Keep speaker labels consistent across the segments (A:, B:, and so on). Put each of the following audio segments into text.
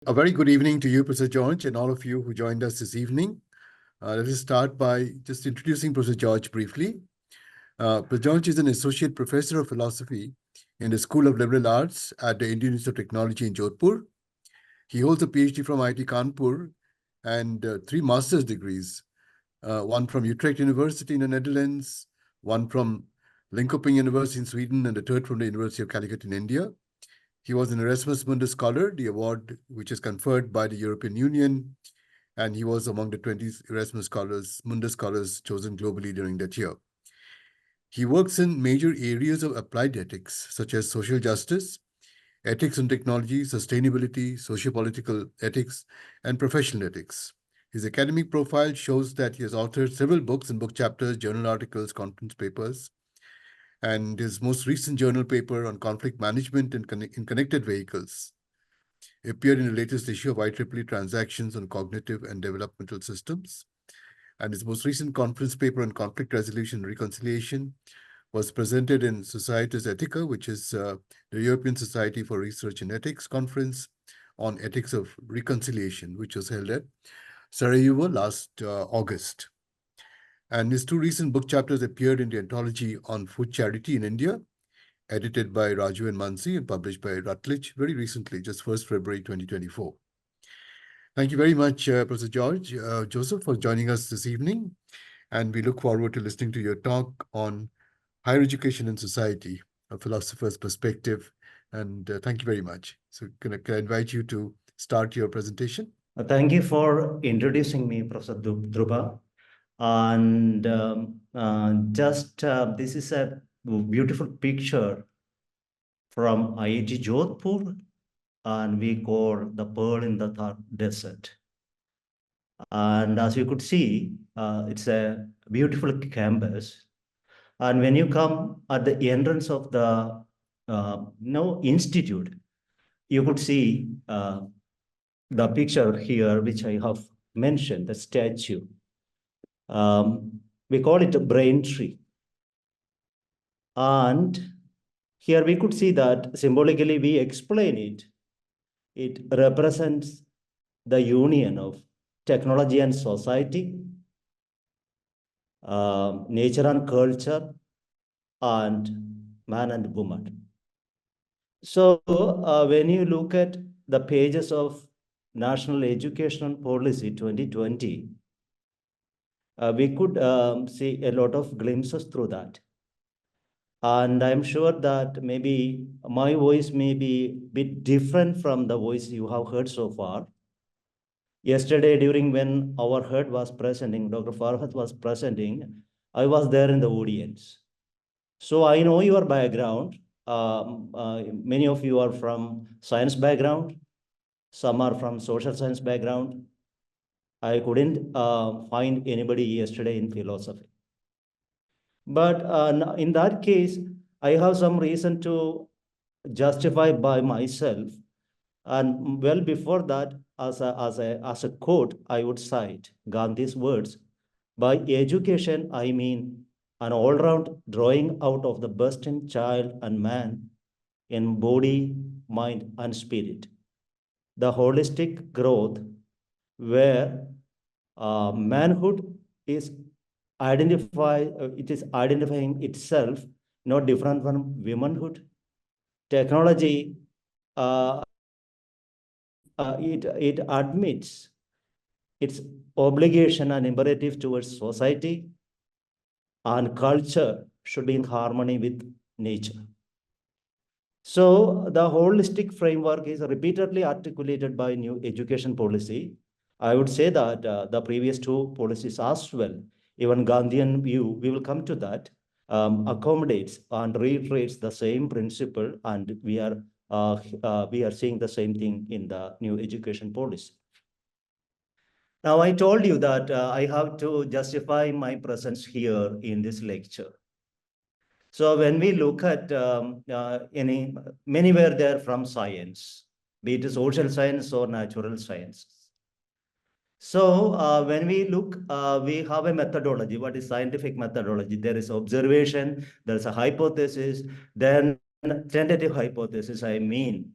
A: A very good evening to you, Professor George, and all of you who joined us this evening. Let us start by just introducing Professor George briefly. Professor George is an associate professor of philosophy in the School of Liberal Arts at the Indian Institute of Technology in Jodhpur. He holds a PhD from IIT Kanpur and 3 master's degrees, one from Utrecht University in the Netherlands, one from Linköping University in Sweden, and the third from the University of Calicut in India. He was an Erasmus Mundus Scholar, the award which is conferred by the European Union, and he was among the 20 Erasmus scholars, Mundus scholars chosen globally during that year. He works in major areas of applied ethics, such as social justice, ethics in technology, sustainability, socio-political ethics, and professional ethics. His academic profile shows that he has authored several books and book chapters, journal articles, conference papers, and his most recent journal paper on conflict management in connected vehicles appeared in the latest issue of IEEE Transactions on Cognitive and Developmental Systems. And his most recent conference paper on conflict resolution and reconciliation was presented in Societas Ethica, which is the European Society for Research in Ethics conference on ethics of reconciliation, which was held at Sarajevo last August. And his 2 recent book chapters appeared in the anthology on food charity in India, edited by Raju and Mansi and published by Routledge very recently, just 1st February 2024. Thank you very much, Professor George, Joseph, for joining us this evening. And we look forward to listening to your talk on higher education and society, a philosopher's perspective. And thank you very much. So can I invite you to start your presentation?
B: Thank you for introducing me, Professor Dhruva. And this is a beautiful picture from IIT Jodhpur, and we call the pearl in the desert. And as you could see, it's a beautiful campus. And when you come at the entrance of the institute, you could see the picture here, which I have mentioned, the statue. We call it a brain tree. And here we could see that symbolically we explain it. It represents the union of technology and society, nature and culture, and man and woman. So when you look at the pages of National Education Policy 2020, we could see a lot of glimpses through that. And I'm sure that maybe my voice may be a bit different from the voice you have heard so far. Yesterday, during when our head was presenting, Dr. Farhat was presenting, I was there in the audience. So I know your background. Many of you are from science background. Some are from social science background. I couldn't find anybody yesterday in philosophy. But in that case, I have some reason to justify by myself. And well before that, as a quote, I would cite Gandhi's words: by education, I mean an all-round drawing out of the best in child and man in body, mind, and spirit. The holistic growth where manhood is identifying itself, not different from womanhood. Technology, it admits its obligation and imperative towards society, and culture should be in harmony with nature. So the holistic framework is repeatedly articulated by new education policy. I would say that the previous 2 policies as well, even Gandhian view, we will come to that, accommodates and reiterates the same principle, and we are seeing the same thing in the new education policy. Now, I told you that I have to justify my presence here in this lecture. So when we look at many were there from science, be it social science or natural sciences. So when we look, we have a methodology. What is scientific methodology? There is observation, there is a hypothesis, then tentative hypothesis, I mean.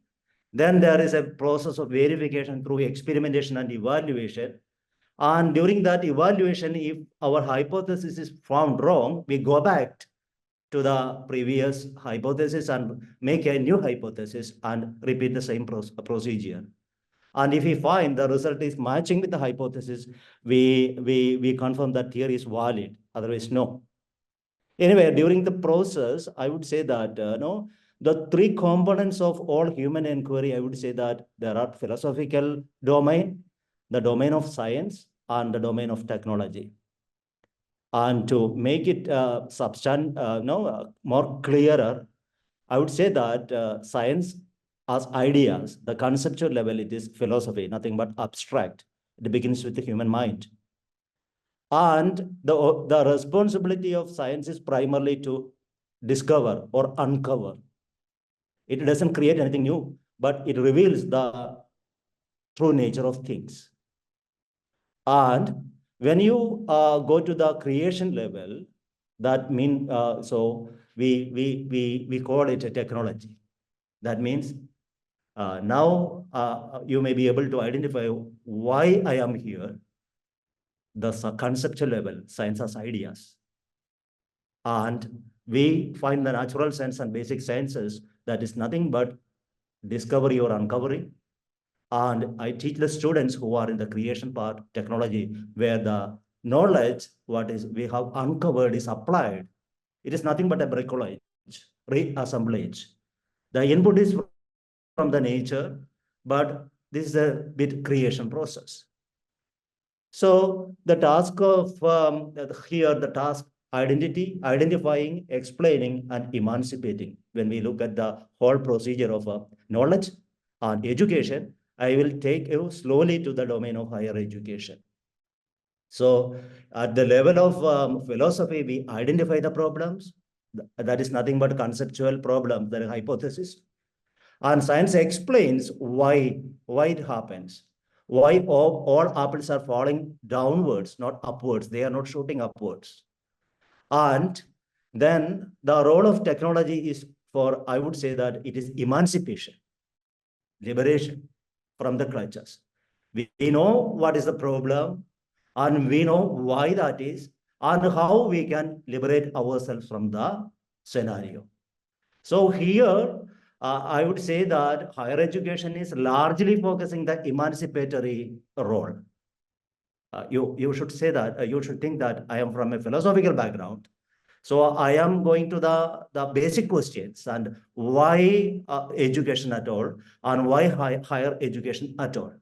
B: Then there is a process of verification through experimentation and evaluation. And during that evaluation, if our hypothesis is found wrong, we go back to the previous hypothesis and make a new hypothesis and repeat the same procedure. And if we find the result is matching with the hypothesis, we confirm that theory is valid. Otherwise, no. Anyway, during the process, I would say that no, the three components of all human inquiry, I would say that there are philosophical domain, the domain of science, and the domain of technology. And to make it more clearer, I would say that science as ideas, the conceptual level, it is philosophy, nothing but abstract. It begins with the human mind. And the responsibility of science is primarily to discover or uncover. It doesn't create anything new, but it reveals the true nature of things. And when you go to the creation level, that means so we call it a technology. That means now you may be able to identify why I am here, the conceptual level, science as ideas. And we find the natural science and basic sciences that is nothing but discovery or uncovering. And I teach the students who are in the creation part, technology, where the knowledge, what is we have uncovered is applied. It is nothing but a bricolage, reassemblage. The input is from the nature, but this is a bit creation process. So the task of here, the task identifying, explaining, and emancipating. When we look at the whole procedure of knowledge and education, I will take you slowly to the domain of higher education. So at the level of philosophy, we identify the problems. That is nothing but conceptual problems, the hypothesis. And science explains why it happens. Why all apples are falling downwards, not upwards. They are not shooting upwards. And then the role of technology is for, I would say that it is emancipation, liberation from the clutches. We know what is the problem and we know why that is and how we can liberate ourselves from the scenario. So here, I would say that higher education is largely focusing the emancipatory role. You should say that, you should think that I am from a philosophical background. So I am going to the basic questions and why education at all and why higher education at all.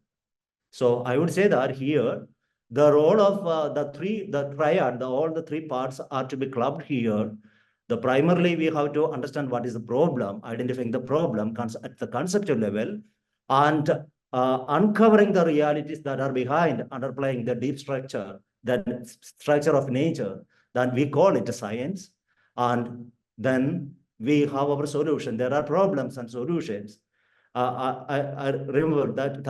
B: So I would say that here, the role of the triad, all the three parts are to be clubbed here. The primarily we have to understand what is the problem, identifying the problem at the conceptual level, and uncovering the realities that are behind, underlying the deep structure, that structure of nature, that we call it a science. And then we have our solution. There are problems and solutions. I remember that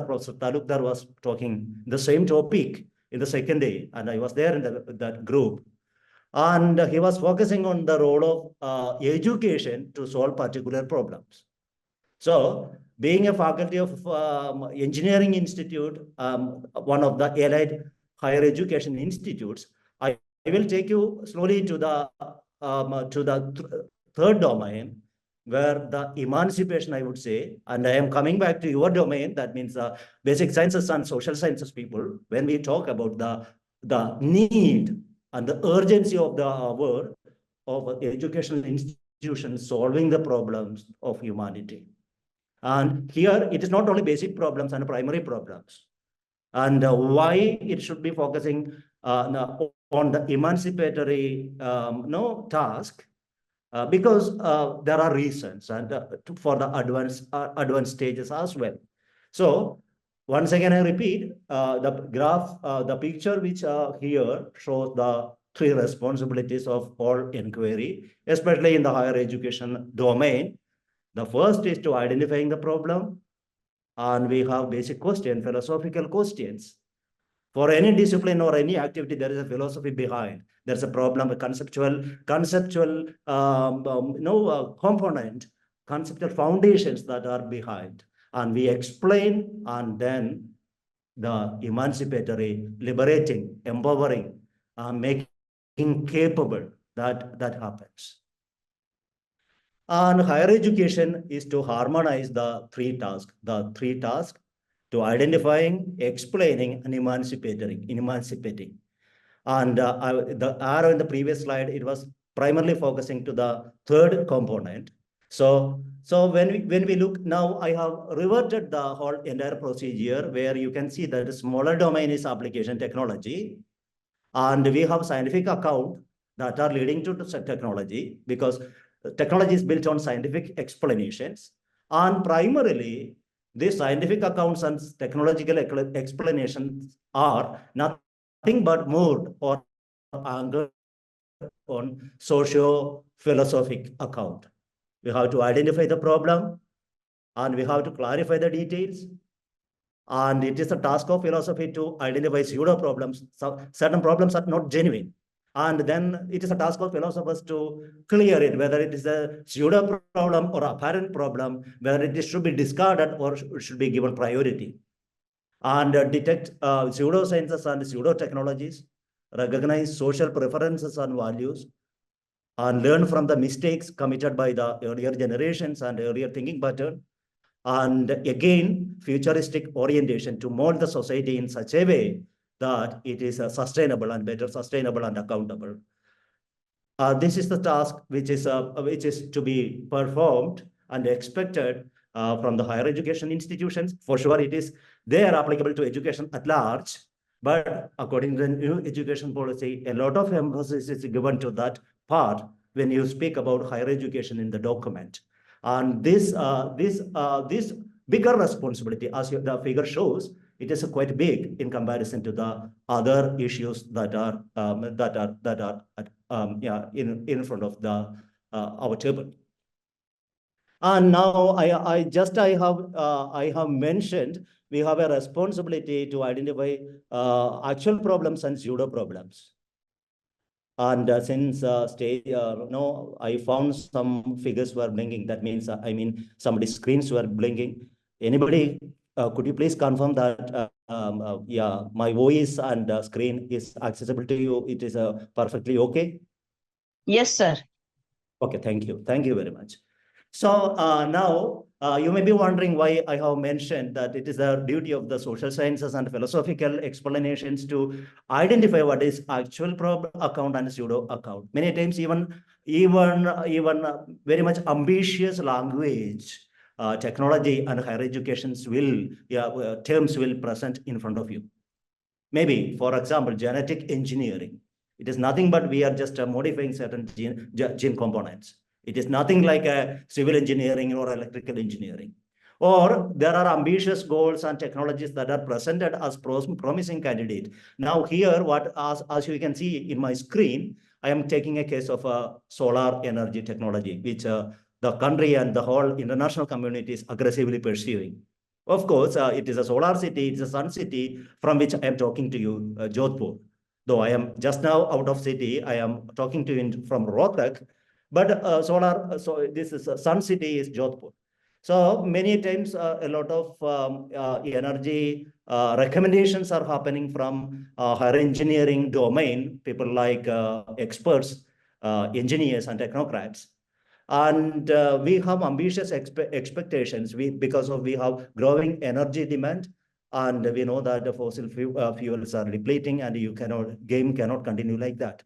B: Professor Talukdar was talking the same topic in the second day, and I was there in that group. And he was focusing on the role of education to solve particular problems. So, being a faculty of engineering institute, one of the allied higher education institutes, I will take you slowly to the third domain, where the emancipation, I would say, and I am coming back to your domain, that means basic sciences and social sciences people, when we talk about the need and the urgency of the hour of educational institutions solving the problems of humanity. And here it is not only basic problems and primary problems. And why it should be focusing on the emancipatory task, because there are reasons and for the advanced stages as well. So once again, I repeat, the graph, the picture which here shows the three responsibilities of all inquiry, especially in the higher education domain. The first is to identifying the problem, and we have basic questions, philosophical questions. For any discipline or any activity, there is a philosophy behind. There's a problem, a conceptual component, conceptual foundations that are behind. And we explain, and then the emancipatory, liberating, empowering, making capable, that happens. And higher education is to harmonize the three tasks to identifying, explaining, and emancipating. And the arrow in the previous slide, it was primarily focusing to the third component. So when we look now, I have reverted the whole entire procedure where you can see that the smaller domain is application technology, and we have scientific account that are leading to technology, because technology is built on scientific explanations, and primarily these scientific accounts and technological explanations are nothing but moved or anchored on socio-philosophic account. We have to identify the problem, and we have to clarify the details. And it is a task of philosophy to identify pseudo problems. So certain problems are not genuine. And then it is a task of philosophers to clear it, whether it is a pseudo problem or apparent problem, whether it should be discarded or should be given priority. And detect pseudosciences and pseudo technologies, recognize social preferences and values, and learn from the mistakes committed by the earlier generations and earlier thinking pattern. And again, futuristic orientation to mold the society in such a way that it is sustainable and better sustainable and accountable. This is the task which is to be performed and expected from the higher education institutions. For sure, they are applicable to education at large. But according to the new education policy, a lot of emphasis is given to that part when you speak about higher education in the document. And this bigger responsibility, as the figure shows, it is quite big in comparison to the other issues that are in front of the our table. And now I have mentioned we have a responsibility to identify actual problems and pseudo problems. And since no, I found some figures were blinking. That means somebody's screens were blinking. Anybody, could you please confirm that yeah, my voice and screen is accessible to you? It is perfectly okay.
C: Yes, sir.
B: Okay, thank you very much. So now you may be wondering why I have mentioned that it is the duty of the social sciences and philosophical explanations to identify what is actual account and pseudo account. Many times even very much ambitious language, technology and higher educations terms will present in front of you. Maybe, for example, genetic engineering. It is nothing but we are just modifying certain gene components. It is nothing like a civil engineering or electrical engineering. Or there are ambitious goals and technologies that are presented as promising candidate. Now here, as you can see in my screen, I am taking a case of solar energy technology, which the country and the whole international community is aggressively pursuing. Of course, it is a solar city, it's a sun city from which I am talking to you, Jodhpur. Though I am just now out of city, I am talking to you from Rohtak, but so this is sun city is Jodhpur. So many times a lot of energy recommendations are happening from higher engineering domain, people like experts, engineers and technocrats. And we have ambitious expectations because we have growing energy demand, and we know that the fossil fuels are depleting, and game cannot continue like that.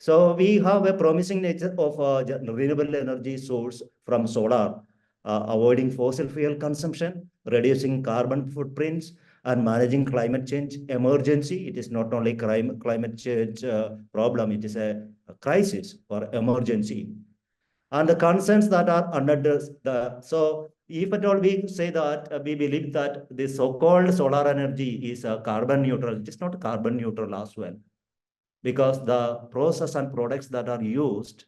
B: So we have a promising nature of renewable energy source from solar, avoiding fossil fuel consumption, reducing carbon footprints, and managing climate change emergency. It is not only climate change problem, it is a crisis or emergency. And the concerns that are under so if at all we say that we believe that the so-called solar energy is carbon neutral, it is not carbon neutral as well, because the process and products that are used,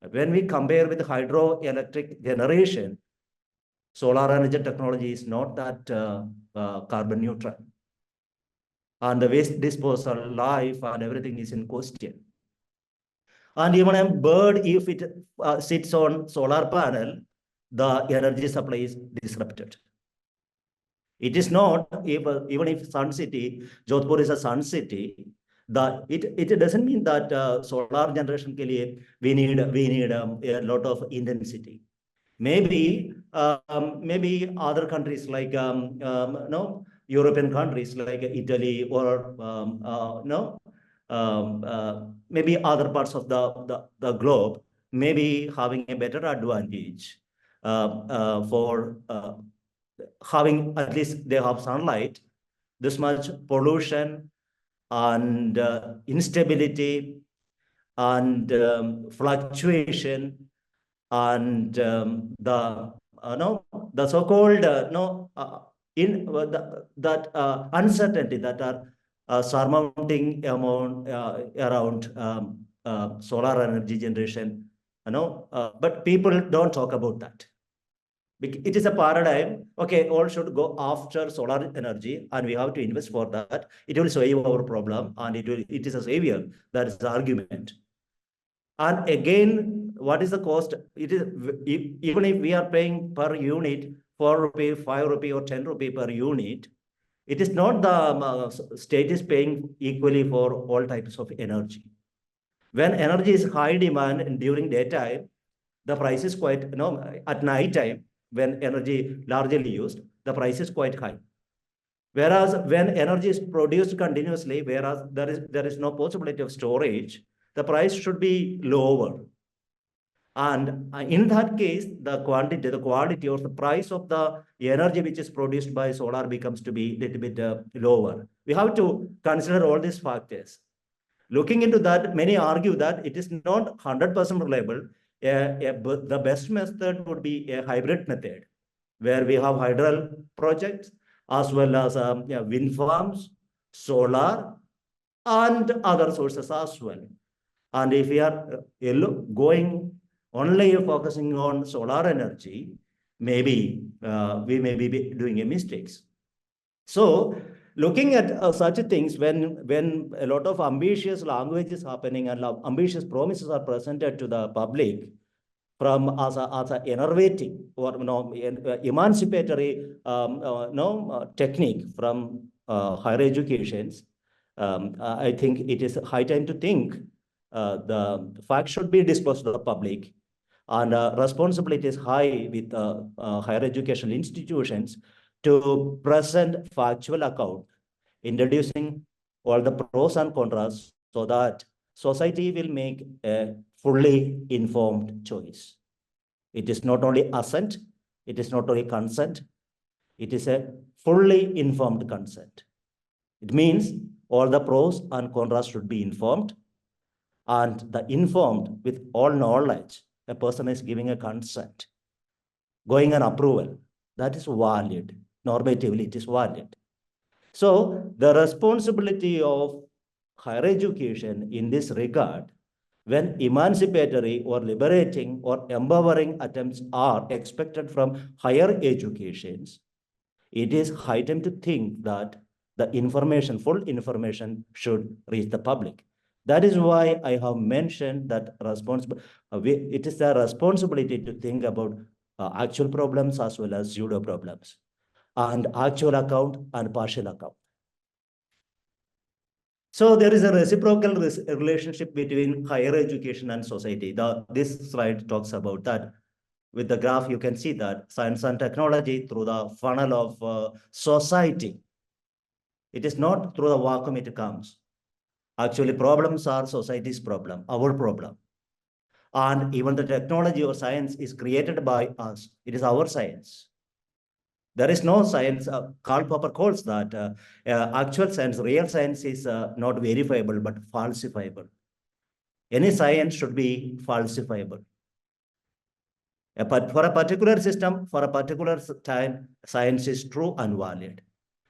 B: when we compare with hydroelectric generation, solar energy technology is not that carbon neutral. And the waste disposal, life and everything is in question. And even a bird, if it sits on solar panel, the energy supply is disrupted. It is not, even if Sun City, Jodhpur is a Sun City, it doesn't mean that solar generation ke liye we need a lot of intensity. Maybe other countries like no European countries like Italy or no maybe other parts of the globe maybe having a better advantage for having, at least they have sunlight. This much pollution and instability and fluctuation and the no the so-called no in that uncertainty that are surmounting amount around solar energy generation, but people don't talk about that. It is a paradigm. Okay, all should go after solar energy, and we have to invest for that. It will solve our problem, and it is a savior. That is the argument. And again, what is the cost? It is even if we are paying per unit 4 rupee, 5 rupee, or 10 rupee per unit, it is not the state is paying equally for all types of energy. When energy is high demand during daytime, the price is quite, at night time, when energy largely used, the price is quite high. Whereas when energy is produced continuously, whereas there is no possibility of storage, the price should be lower. And in that case, the quantity, the quality, or the price of the energy which is produced by solar becomes to be a little bit lower. We have to consider all these factors. Looking into that, many argue that it is not 100% reliable. The best method would be a hybrid method, where we have hydro projects as well as wind farms, solar, and other sources as well. And if we are going only focusing on solar energy, maybe we may be doing a mistakes. So looking at such things, when a lot of ambitious language is happening and ambitious promises are presented to the public from as a innovating or emancipatory technique from higher educations, I think it is high time to think the facts should be disclosed to the public, and responsibility is high with higher educational institutions to present factual account, introducing all the pros and cons so that society will make a fully informed choice. It is not only assent, it is not only consent, it is a fully informed consent. It means all the pros and cons should be informed, and the informed with all knowledge, a person is giving a consent, going an approval, that is valid. Normatively, it is valid. So the responsibility of higher education in this regard, when emancipatory or liberating or empowering attempts are expected from higher educations, it is high time to think that the information, full information, should reach the public. That is why I have mentioned that it is the responsibility to think about actual problems as well as pseudo problems, and actual account and partial account. So there is a reciprocal relationship between higher education and society. This slide talks about that. With the graph, you can see that science and technology through the funnel of society. It is not through the vacuum it comes. Actually, problems are society's problem, our problem. And even the technology or science is created by us. It is our science. There is no science. Karl Popper calls that actual science, real science is not verifiable, but falsifiable. Any science should be falsifiable. But for a particular system, for a particular time, science is true and valid.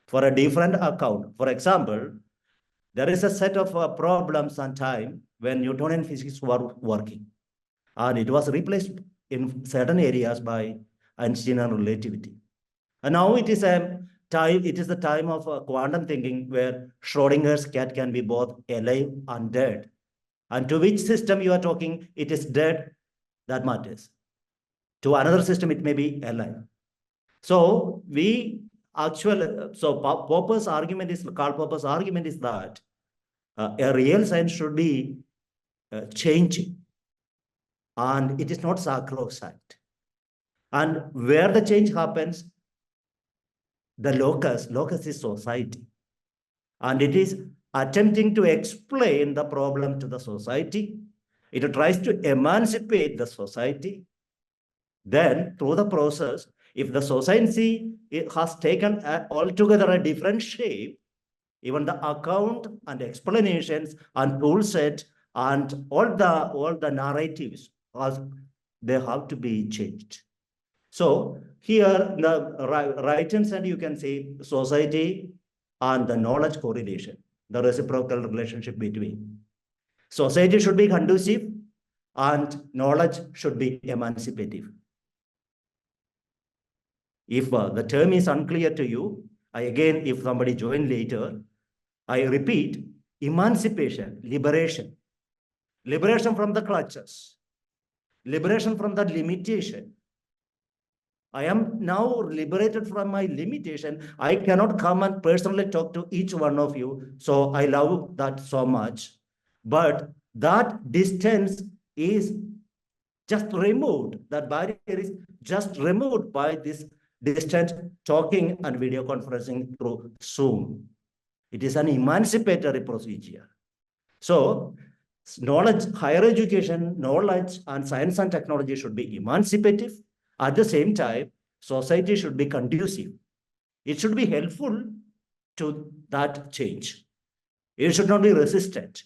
B: For a different account, for example, there is a set of problems and time when Newtonian physics were working, and it was replaced in certain areas by Einsteinian relativity. And now it is a time. It is the time of quantum thinking, where Schrodinger's cat can be both alive and dead. And to which system you are talking, it is dead, that matters. To another system, it may be alive. So Popper's argument is, Karl Popper's argument is that a real science should be changing, and it is not sacrosanct. And where the change happens, the locus is society. And it is attempting to explain the problem to the society. It tries to emancipate the society. Then, through the process, if the society has taken altogether a different shape, even the account and explanations and tool set and all the narratives, they have to be changed. So here, the right-hand side, you can see society and the knowledge correlation, the reciprocal relationship between. Society should be conducive and knowledge should be emancipative. If the term is unclear to you, if somebody joined later, I repeat, emancipation, liberation. Liberation from the clutches. Liberation from the limitation. I am now liberated from my limitation. I cannot come and personally talk to each one of you. So I love that so much. But that distance is just removed. That barrier is just removed by this distant talking and video conferencing through Zoom. It is an emancipatory procedure. So knowledge, higher education, knowledge, and science and technology should be emancipative. At the same time, society should be conducive. It should be helpful to that change. It should not be resistant.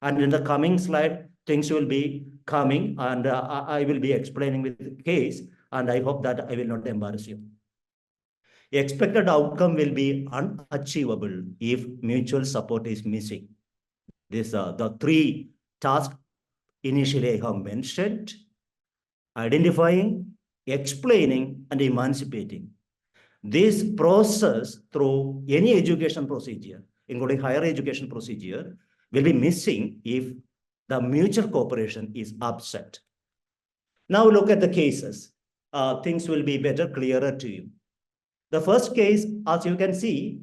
B: And in the coming slide, things will be coming, and I will be explaining with the case, and I hope that I will not embarrass you. The expected outcome will be unachievable if mutual support is missing. These are the three tasks initially I have mentioned: identifying, explaining, and emancipating. This process through any education procedure, including higher education procedure, will be missing if the mutual cooperation is upset. Now look at the cases. Things will be better, clearer to you. The first case, as you can see,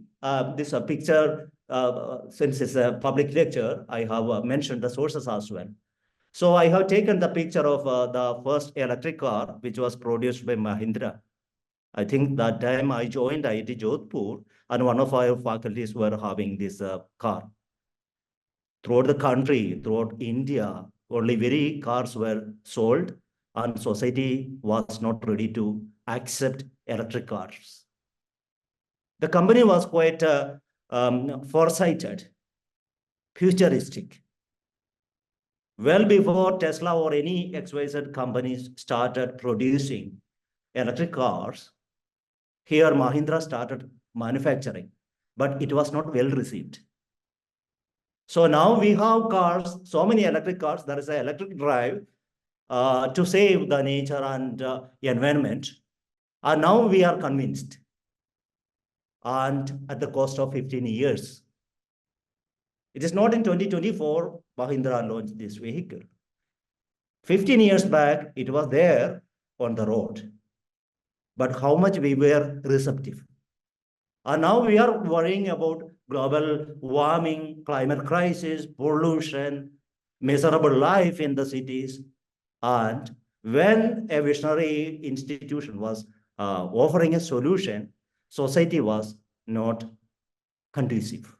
B: this picture, since it's a public lecture, I have mentioned the sources as well. So I have taken the picture of the first electric car, which was produced by Mahindra. I think that time I joined IIT Jodhpur, and one of our faculties were having this car. Throughout the country, throughout India, only very cars were sold, and society was not ready to accept electric cars. The company was quite foresighted, futuristic. Well before Tesla or any XYZ companies started producing electric cars, here Mahindra started manufacturing, but it was not well received. So now we have cars, so many electric cars, there is an electric drive to save the nature and environment. And now we are convinced, and at the cost of 15 years. It is not in 2024 Mahindra launched this vehicle. 15 years back, it was there on the road. But how much we were receptive. And now we are worrying about global warming, climate crisis, pollution, miserable life in the cities. And when a visionary institution was offering a solution, society was not conducive.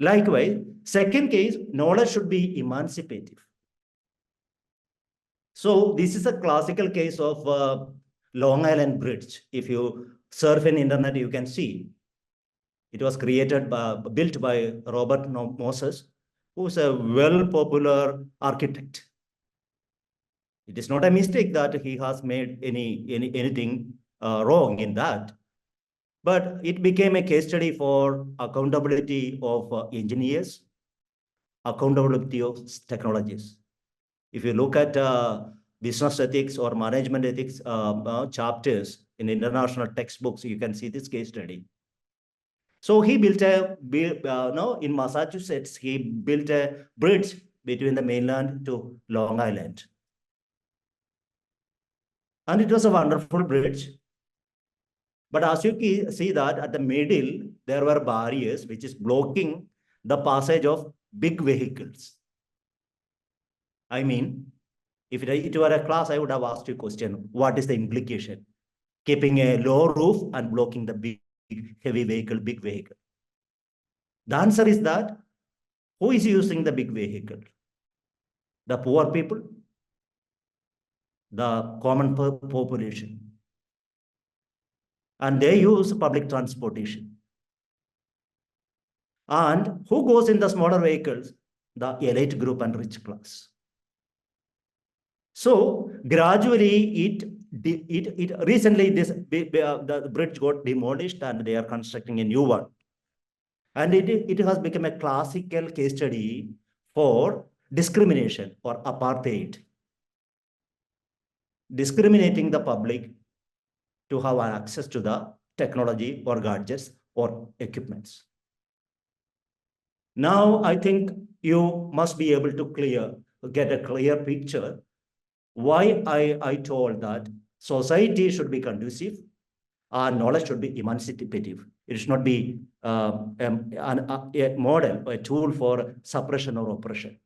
B: Likewise, second case, knowledge should be emancipative. So this is a classical case of Long Island Bridge. If you surf in internet, you can see. It was built by Robert Moses, who's a well-popular architect. It is not a mistake that he has made anything wrong in that. But it became a case study for accountability of engineers, accountability of technologies. If you look at business ethics or management ethics chapters in international textbooks, you can see this case study. So he built in Massachusetts, he built a bridge between the mainland to Long Island. And it was a wonderful bridge. But as you see that at the middle, there were barriers which is blocking the passage of big vehicles. I mean, if it were a class, I would have asked you a question, what is the implication? Keeping a low roof and blocking the big, heavy vehicle, big vehicle. The answer is that, who is using the big vehicle? The poor people, the common population. And they use public transportation. And who goes in the smaller vehicles? The elite group and rich class. So gradually, recently the bridge got demolished and they are constructing a new one. And it has become a classical case study for discrimination or apartheid. Discriminating the public to have access to the technology or gadgets or equipments. Now, I think you must be able to get a clear picture why I told that society should be conducive and knowledge should be emancipative. It should not be a model, a tool for suppression or oppression.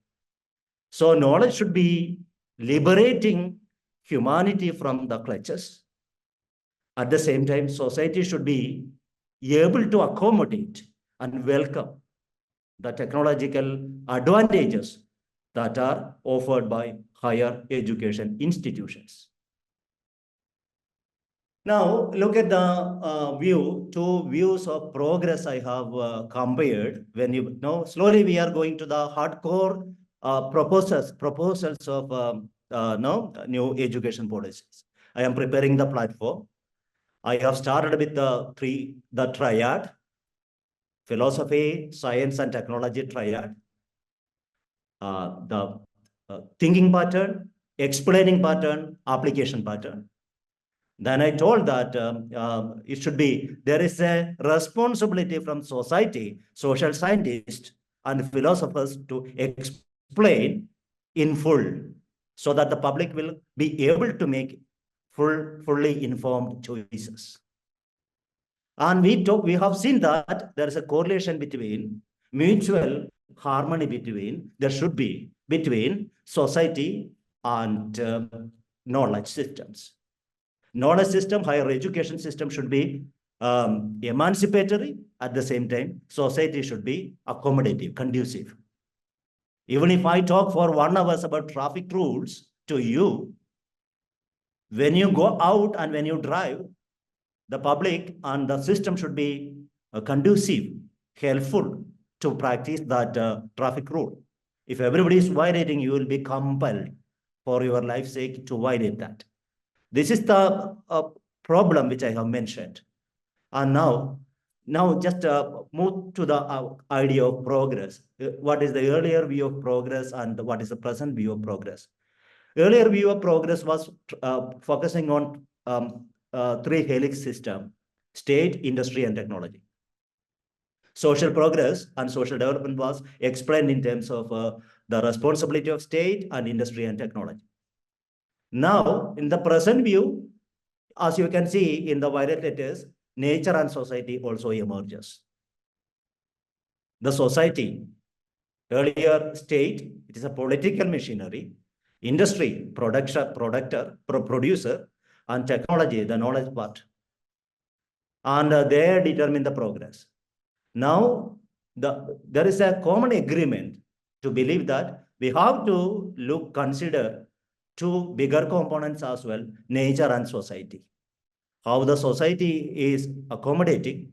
B: So knowledge should be liberating humanity from the clutches. At the same time, society should be able to accommodate and welcome the technological advantages that are offered by higher education institutions. Now, look at the two views of progress I have compared. When you know, slowly we are going to the hardcore proposals of new education policies. I am preparing the platform. I have started with the triad: philosophy, science, and technology triad. The thinking pattern, explaining pattern, application pattern. Then I told that there is a responsibility from society, social scientists, and philosophers to explain in full so that the public will be able to make fully informed choices. And we have seen that there is a correlation between mutual harmony there should be between society and knowledge systems. Knowledge system, higher education system should be emancipatory. At the same time, society should be accommodative, conducive. Even if I talk for 1 hour about traffic rules to you, when you go out and when you drive, the public and the system should be conducive, helpful to practice that traffic rule. If everybody is violating, you will be compelled for your life's sake to violate that. This is the problem which I have mentioned. And now just move to the idea of progress. What is the earlier view of progress and what is the present view of progress? Earlier view of progress was focusing on three helix system: state, industry, and technology. Social progress and social development was explained in terms of the responsibility of state and industry and technology. Now, in the present view, as you can see in the violet letters, nature and society also emerges. The society, earlier state, it is a political machinery, industry, producer, and technology, the knowledge part. And they determine the progress. Now, there is a common agreement to believe that we have to consider two bigger components as well: nature and society. How the society is accommodating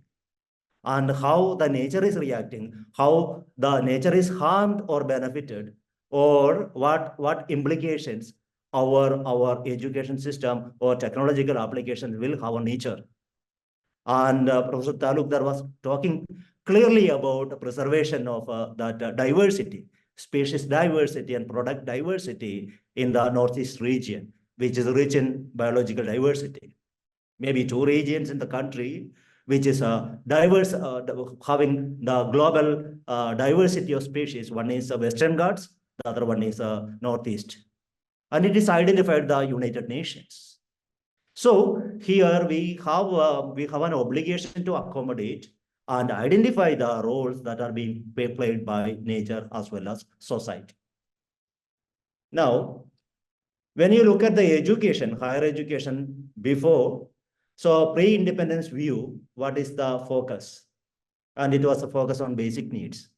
B: and how the nature is reacting, how the nature is harmed or benefited, or what implications our education system or technological applications will have on nature. And Professor Talukdar was talking clearly about preservation of that diversity, species diversity and product diversity in the Northeast region, which is rich in biological diversity. Maybe 2 regions in the country, which is diverse, having the global diversity of species. One is Western Ghats, the other one is Northeast. And it is identified the United Nations. So here we have an obligation to accommodate and identify the roles that are being played by nature as well as society. Now, when you look at the education, higher education before, so pre-independence view, what is the focus? And it was a focus on basic needs.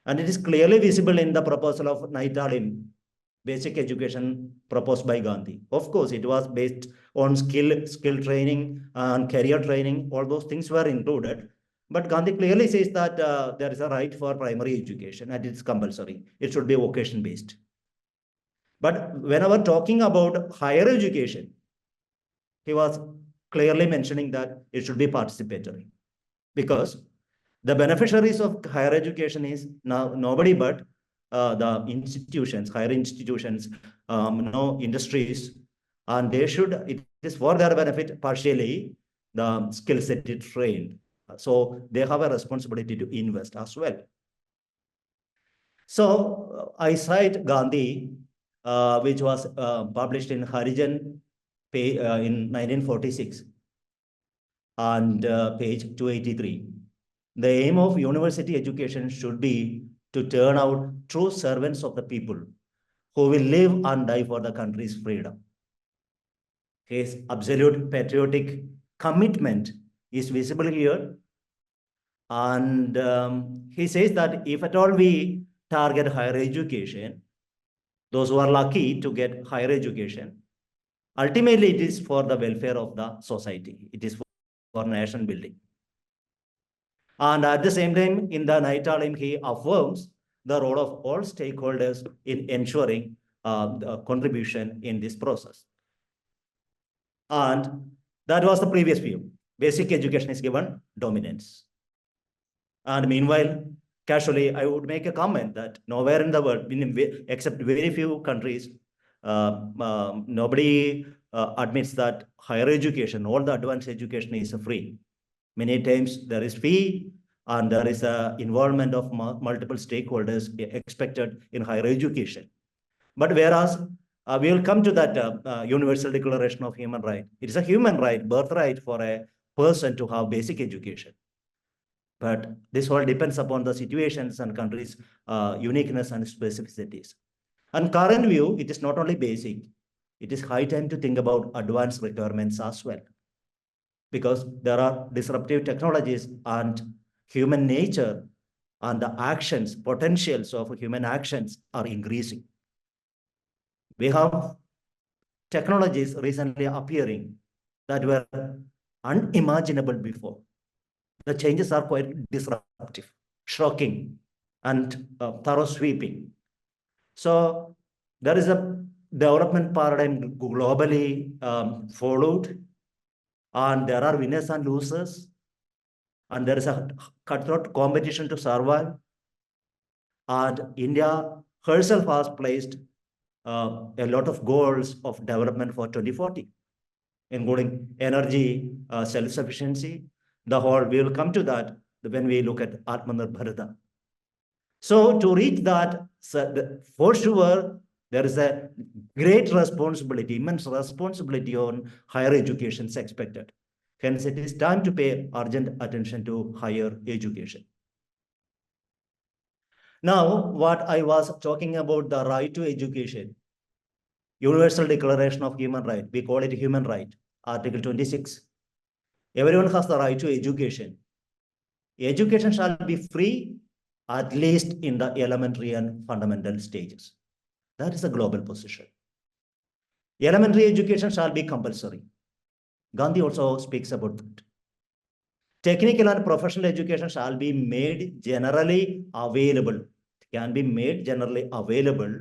B: And it is clearly visible in the proposal of Naitalim, basic education proposed by Gandhi. Of course, it was based on skill training and career training. All those things were included. But Gandhi clearly says that there is a right for primary education and it's compulsory. It should be vocation based. But whenever talking about higher education, he was clearly mentioning that it should be participatory, because the beneficiaries of higher education is now nobody but the institutions, higher institutions, industries, and it is for their benefit partially the skill set is trained. So they have a responsibility to invest as well. So I cite Gandhi, which was published in Harijan in 1946 and page 283. The aim of university education should be to turn out true servants of the people who will live and die for the country's freedom. His absolute patriotic commitment is visible here. And he says that if at all we target higher education, those who are lucky to get higher education, ultimately it is for the welfare of the society. It is for nation building. And at the same time, in the Naitalim, he affirms the role of all stakeholders in ensuring the contribution in this process. And that was the previous view. Basic education is given dominance. And meanwhile, casually, I would make a comment that nowhere in the world, except very few countries, nobody admits that higher education, all the advanced education is free. Many times there is fee and there is a involvement of multiple stakeholders expected in higher education. But whereas we will come to that Universal Declaration of Human Rights. It is a human right, birthright for a person to have basic education. But this all depends upon the situations and countries' uniqueness and specificities. And current view, it is not only basic, it is high time to think about advanced requirements as well, because there are disruptive technologies and human nature and the actions, potentials of human actions are increasing. We have technologies recently appearing that were unimaginable before. The changes are quite disruptive, shocking, and thorough sweeping. So there is a development paradigm globally followed, and there are winners and losers, and there is a cutthroat competition to survive. And India herself has placed a lot of goals of development for 2040, including energy self-sufficiency. The whole, we will come to that when we look at Atmanirbharta. So to reach that, for sure, there is a great responsibility, immense responsibility on higher education is expected. Hence, it is time to pay urgent attention to higher education. Now, what I was talking about, the right to education, Universal Declaration of Human Rights, we call it human right, Article 26. Everyone has the right to education. Education shall be free, at least in the elementary and fundamental stages. That is a global position. Elementary education shall be compulsory. Gandhi also speaks about that. Technical and professional education shall be made generally available, can be made generally available,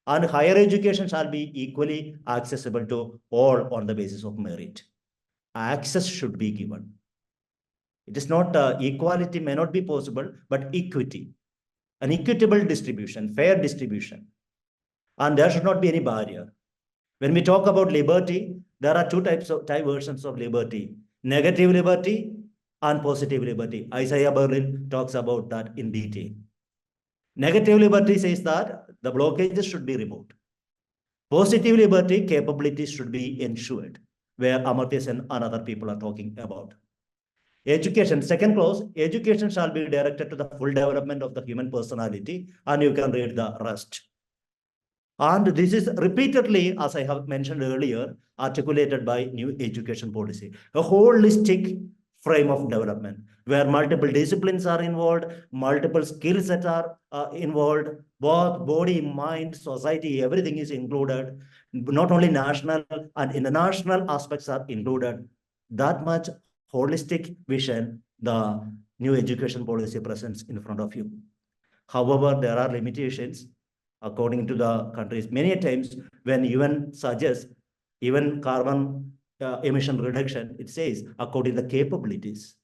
B: and higher education shall be equally accessible to all on the basis of merit. Access should be given. It is not equality may not be possible, but equity, an equitable distribution, fair distribution. And there should not be any barrier. When we talk about liberty, there are two type versions of liberty: negative liberty and positive liberty. Isaiah Berlin talks about that in detail. Negative liberty says that the blockages should be removed. Positive liberty, capabilities should be ensured. where Amartya Sen and other people are talking about. Education, second clause, education shall be directed to the full development of the human personality, and you can read the rest. And this is repeatedly, as I have mentioned earlier, articulated by new education policy, a holistic frame of development where multiple disciplines are involved, multiple skill sets are involved, both body, mind, society, everything is included. Not only national and international aspects are included. That much holistic vision the new education policy presents in front of you. However, there are limitations according to the countries. Many times when UN suggests even carbon emission reduction, it says according to the capabilities.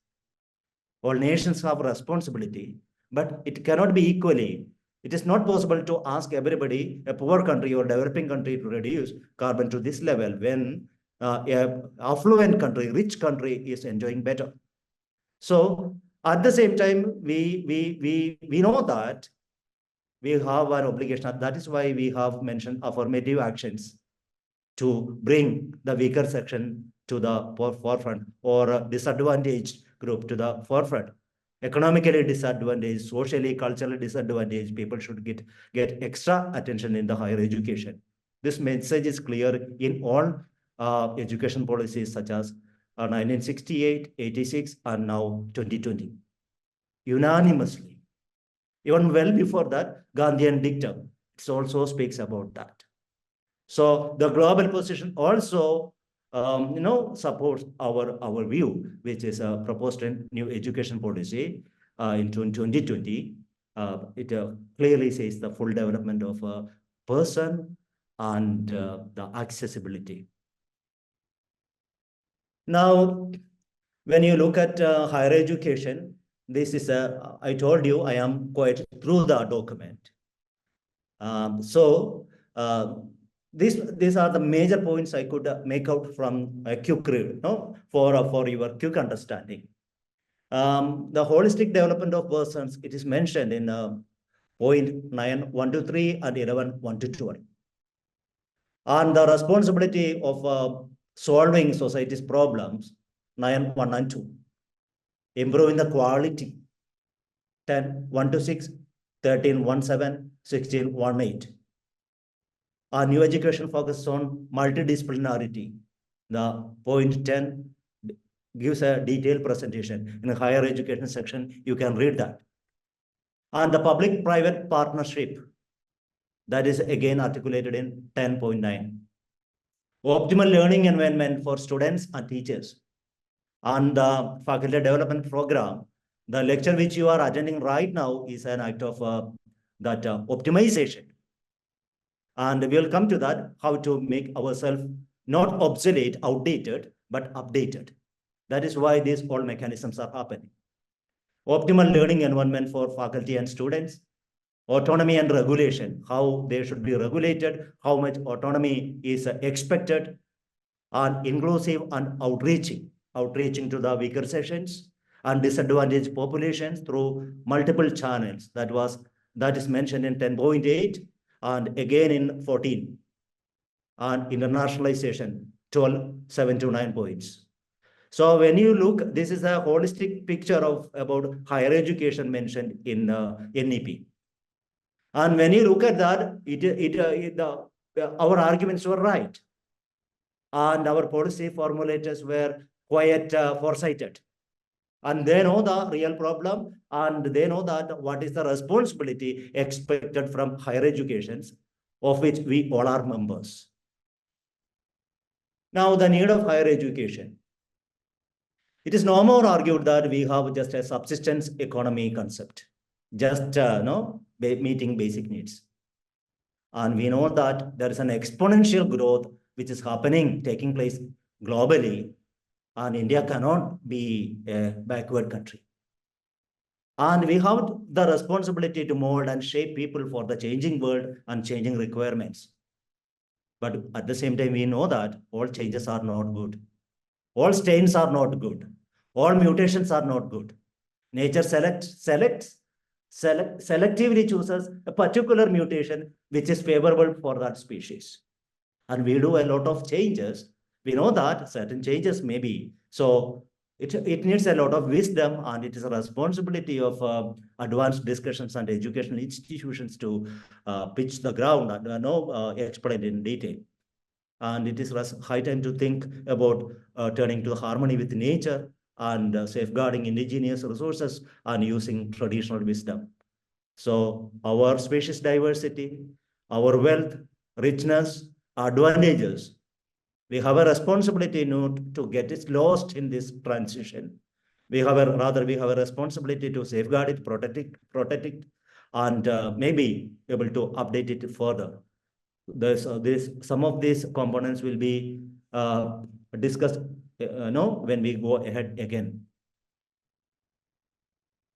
B: All nations have responsibility, but it cannot be equally. It is not possible to ask everybody, a poor country or developing country, to reduce carbon to this level when a affluent country, rich country is enjoying better. So at the same time, we know that we have an obligation. That is why we have mentioned affirmative actions to bring the weaker section to the forefront, or a disadvantaged group to the forefront. Economically disadvantaged, socially, culturally disadvantaged people should get extra attention in the higher education. This message is clear in all education policies such as 1968, 86, and now 2020. Unanimously. Even well before that, Gandhian dictum, it also speaks about that. So the global position also, supports our view, which is proposed in new education policy in 2020. It clearly says the full development of a person and the accessibility. Now, when you look at higher education, this is I told you I am quite through the document. These are the major points I could make out from a quick read, for your quick understanding. The holistic development of persons, it is mentioned in point 9, 1 to 3 and 11, 1 to 12. And the responsibility of solving society's problems, 9, 1 and 2. Improving the quality, 10, 1 to 6, 13, 1, 7, 16, 1, 8. Our new education focuses on multidisciplinarity. The point 10 gives a detailed presentation. In the higher education section, you can read that. And the public-private partnership, that is again articulated in 10.9. Optimal learning environment for students and teachers. And the faculty development program, the lecture which you are attending right now is an act of that optimization. And we will come to that, how to make ourselves not obsolete, outdated, but updated. That is why these all mechanisms are happening. Optimal learning environment for faculty and students, autonomy and regulation, how they should be regulated, how much autonomy is expected, and inclusive and outreaching to the weaker sections and disadvantaged populations through multiple channels. That is mentioned in 10.8 and again in 14. And internationalization, 12, 7 to 9 points. So when you look, this is a holistic picture about higher education mentioned in NEP. And when you look at that, our arguments were right. And our policy formulators were quite foresighted. And they know the real problem, and they know that what is the responsibility expected from higher educations, of which we all are members. Now, the need of higher education. It is no more argued that we have just a subsistence economy concept, just meeting basic needs. And we know that there is an exponential growth which is taking place globally, and India cannot be a backward country. And we have the responsibility to mold and shape people for the changing world and changing requirements. But at the same time, we know that all changes are not good. All stains are not good. All mutations are not good. Nature selectively chooses a particular mutation which is favorable for that species. And we do a lot of changes We know that certain changes may be. So it needs a lot of wisdom, and it is a responsibility of advanced discussions and educational institutions to pitch the ground and explain in detail. And it is high time to think about turning to harmony with nature and safeguarding indigenous resources and using traditional wisdom. So our species diversity, our wealth, richness, advantages, we have a responsibility not to get it lost in this transition. We have a responsibility to safeguard it, protect it, and maybe able to update it further. Some of these components will be discussed, when we go ahead again.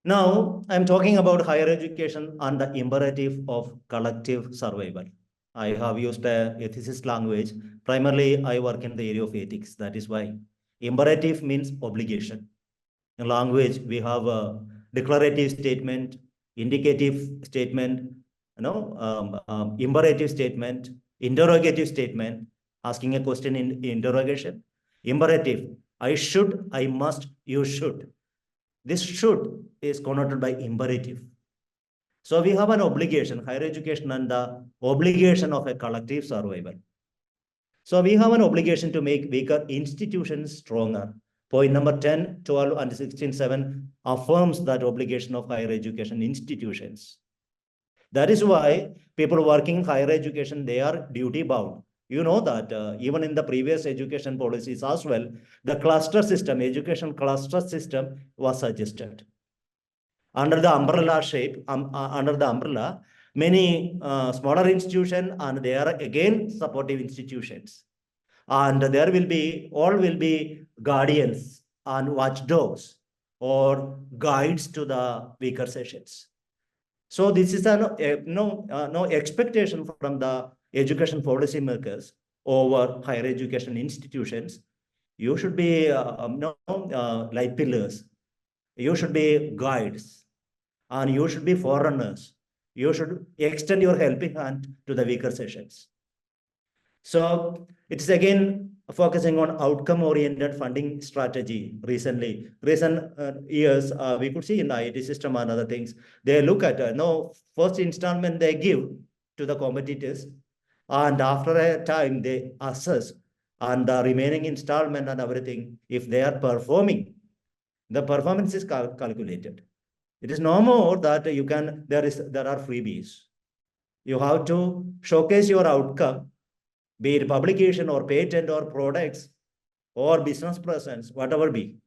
B: Now, I'm talking about higher education and the imperative of collective survival. I have used a ethicist language. Primarily, I work in the area of ethics. That is why imperative means obligation. In language, we have a declarative statement, indicative statement, imperative statement, interrogative statement, asking a question in interrogation. Imperative, I should, I must, you should. This should is connoted by imperative. So we have an obligation, higher education, and the obligation of a collective survival. So we have an obligation to make weaker institutions stronger. Point number 10, 12, and 16.7 affirms that obligation of higher education institutions. That is why people working higher education, they are duty bound. You know that even in the previous education policies as well, the cluster system, education cluster system was suggested. Under the umbrella shape, under the umbrella, many smaller institutions, and they are again supportive institutions. And there will be, all will be guardians and watchdogs or guides to the weaker sessions. So this is no expectation from the education policy makers over higher education institutions. You should be light pillars. You should be guides, and you should be forerunners. You should extend your helping hand to the weaker sessions. So it's again focusing on outcome-oriented funding strategy. Recent years, we could see in the IT system and other things, they look at first installment they give to the competitors, and after a time they assess, and the remaining installment and everything, if they are performing, the performance is calculated. It is no more that there are freebies. You have to showcase your outcome, be it publication or patent or products or business presence, whatever be.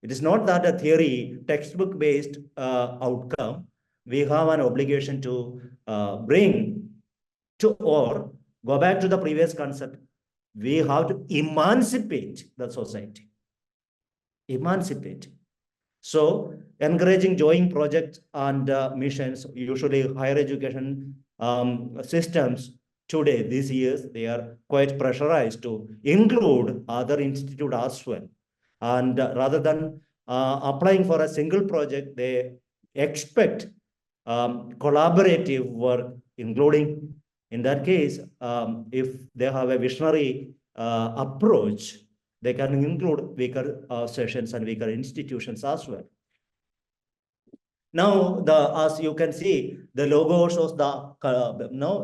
B: It is not that a theory, textbook-based outcome. We have an obligation to bring to, or go back to the previous concept. We have to emancipate the society. Emancipate. So encouraging joint projects and missions, usually higher education systems today, these years, they are quite pressurized to include other institutes as well. And rather than applying for a single project, they expect collaborative work, including, in that case, if they have a visionary approach, they can include weaker sessions and weaker institutions as well. Now, as you can see, the logo shows the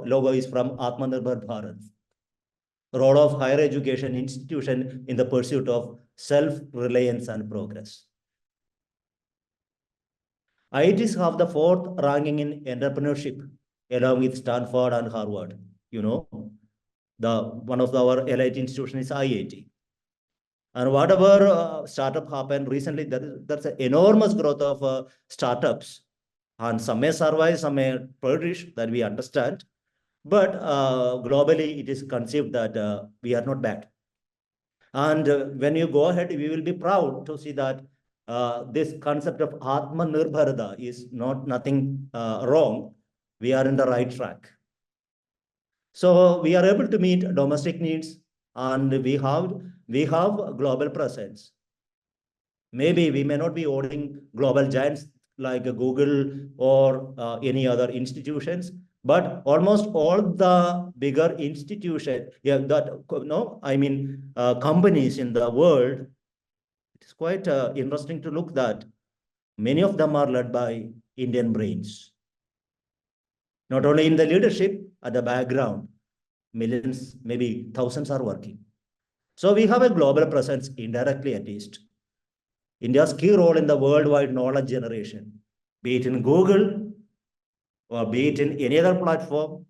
B: logo is from Atmanirbhar Bharat. Role of higher education institution in the pursuit of self-reliance and progress. IITs have the fourth ranking in entrepreneurship, along with Stanford and Harvard. One of our elite institution is IIT. And whatever startup happened recently, there's an enormous growth of startups. And some may survive, some may perish, that we understand. But globally, it is conceived that we are not bad. And when you go ahead, we will be proud to see that this concept of Atmanirbharta is nothing wrong. We are in the right track. So we are able to meet domestic needs, and we have global presence. Maybe we may not be owning global giants like Google or any other institutions, But almost all the bigger institutions, companies in the world, it's quite interesting to look that many of them are led by Indian brains. Not only in the leadership, at the background, millions, maybe thousands are working. So we have a global presence indirectly at least. India's key role in the worldwide knowledge generation, be it in Google or be it in any other platform,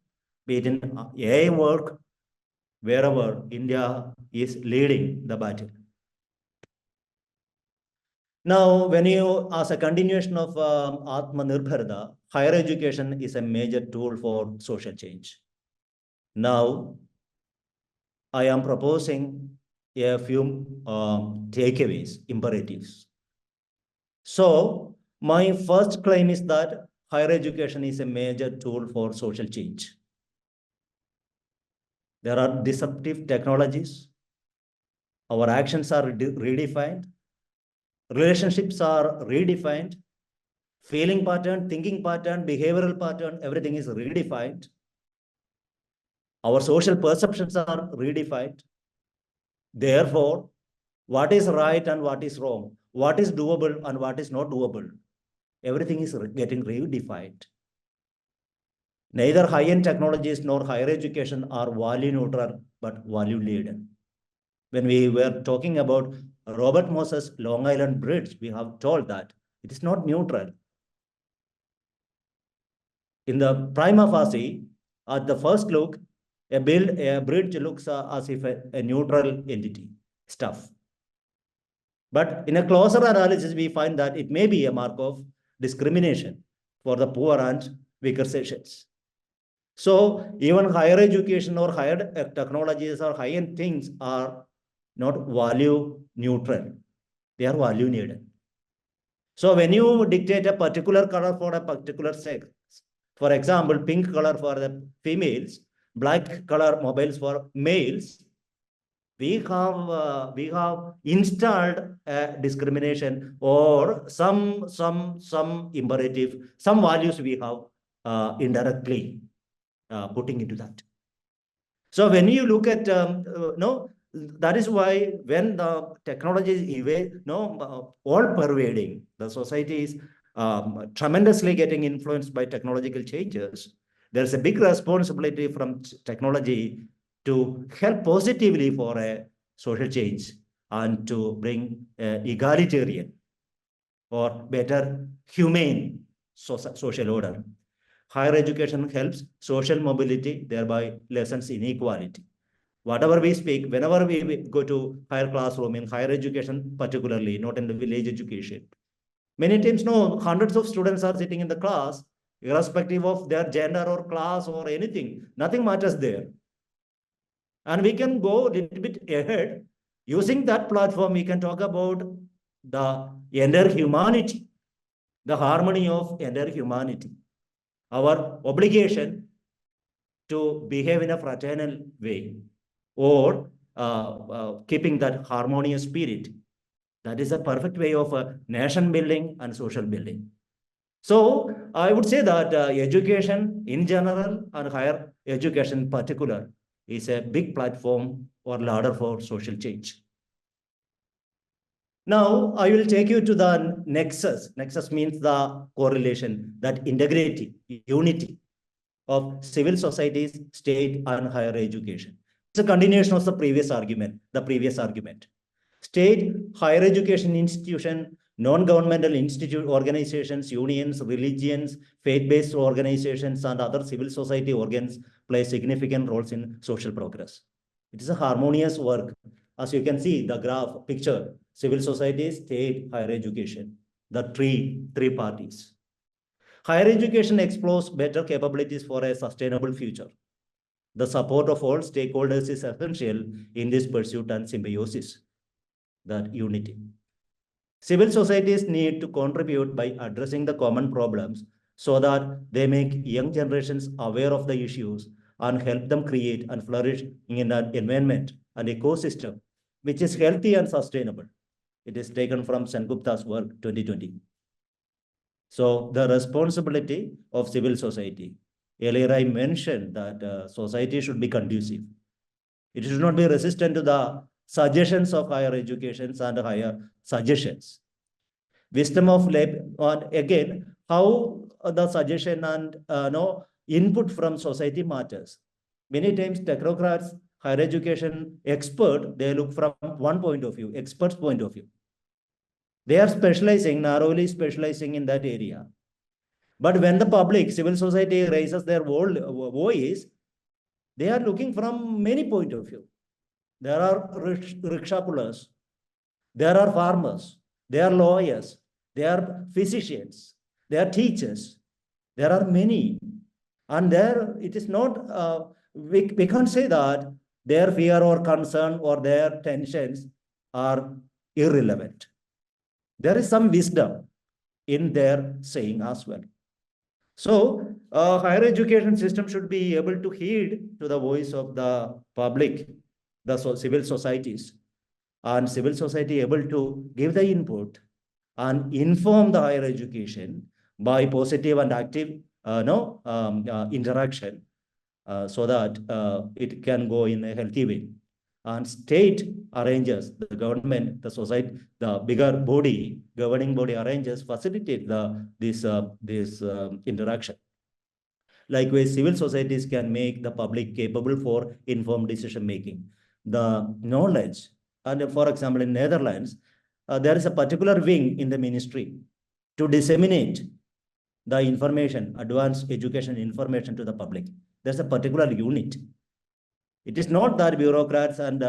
B: be it in AI work, wherever India is leading the battle. Now, when you, as a continuation of Atmanirbharta, higher education is a major tool for social change. Now, I am proposing a few takeaways, imperatives. So, my first claim is that higher education is a major tool for social change. There are disruptive technologies. Our actions are redefined. Relationships are redefined. Feeling pattern, thinking pattern, behavioral pattern, everything is redefined. Our social perceptions are redefined. Therefore, what is right and what is wrong, what is doable and what is not doable, everything is getting redefined. Neither high-end technologies nor higher education are value neutral, but value laden. When we were talking about Robert Moses Long Island Bridge, we have told that it is not neutral. In the prima facie, at the first look, a bridge looks as if a neutral entity, stuff. But in a closer analysis, we find that it may be a mark of discrimination for the poor and weaker sections. So even higher education or higher technologies or high-end things are not value neutral. They are value needed. So when you dictate a particular color for a particular sex, for example, pink color for the females, black color mobiles for males, we have installed discrimination or some imperative, some values we have indirectly putting into that. So when you look at that is why when the technology is all pervading, the society is tremendously getting influenced by technological changes. There's a big responsibility from technology to help positively for a social change and to bring egalitarian or better humane social order. Higher education helps social mobility, thereby lessens inequality. Whatever we speak, whenever we go to higher classroom, in higher education particularly, not in the village education, many times, no, hundreds of students are sitting in the class, irrespective of their gender or class or anything. Nothing matters there. And we can go a little bit ahead. Using that platform, we can talk about the entire humanity, the harmony of entire humanity. Our obligation to behave in a fraternal way or keeping that harmonious spirit. That is a perfect way of nation building and social building. So I would say that education in general and higher education in particular is a big platform or ladder for social change. Now, I will take you to the nexus. Nexus means the correlation, that integrity, unity of civil societies, state, and higher education. It's a continuation of the previous argument. State, higher education institution, non-governmental institute organizations, unions, religions, faith-based organizations, and other civil society organs play significant roles in social progress. It is a harmonious work. As you can see, the graph picture, civil society, state, higher education, the three parties. Higher education explores better capabilities for a sustainable future. The support of all stakeholders is essential in this pursuit and symbiosis, that unity. Civil societies need to contribute by addressing the common problems so that they make young generations aware of the issues and help them create and flourish in an environment and ecosystem which is healthy and sustainable. It is taken from Sengupta's work 2020. So the responsibility of civil society. Earlier, I mentioned that society should be conducive. It should not be resistant to the suggestions of higher educations and higher suggestions. Wisdom of lab, and again, how the suggestion and no input from society matters. Many times, technocrats, higher education expert, they look from one point of view, expert's point of view. They are specializing, narrowly specializing in that area. But when the public, civil society raises their voice, they are looking from many point of view. There are rickshaw pullers, there are farmers, there are lawyers, there are physicians, there are teachers, there are many. And there it is not, we can't say that their fear or concern or their tensions are irrelevant. There is some wisdom in their saying as well. So, higher education system should be able to heed to the voice of the public, the civil societies, and civil society able to give the input and inform the higher education by positive and active interaction, so that it can go in a healthy way. And state arranges, the government, the society, the bigger body, governing body arranges, facilitate this interaction. Likewise, civil societies can make the public capable for informed decision making. The knowledge, and for example, in Netherlands, there is a particular wing in the ministry to disseminate the information, advanced education information to the public. There's a particular unit. It is not that bureaucrats and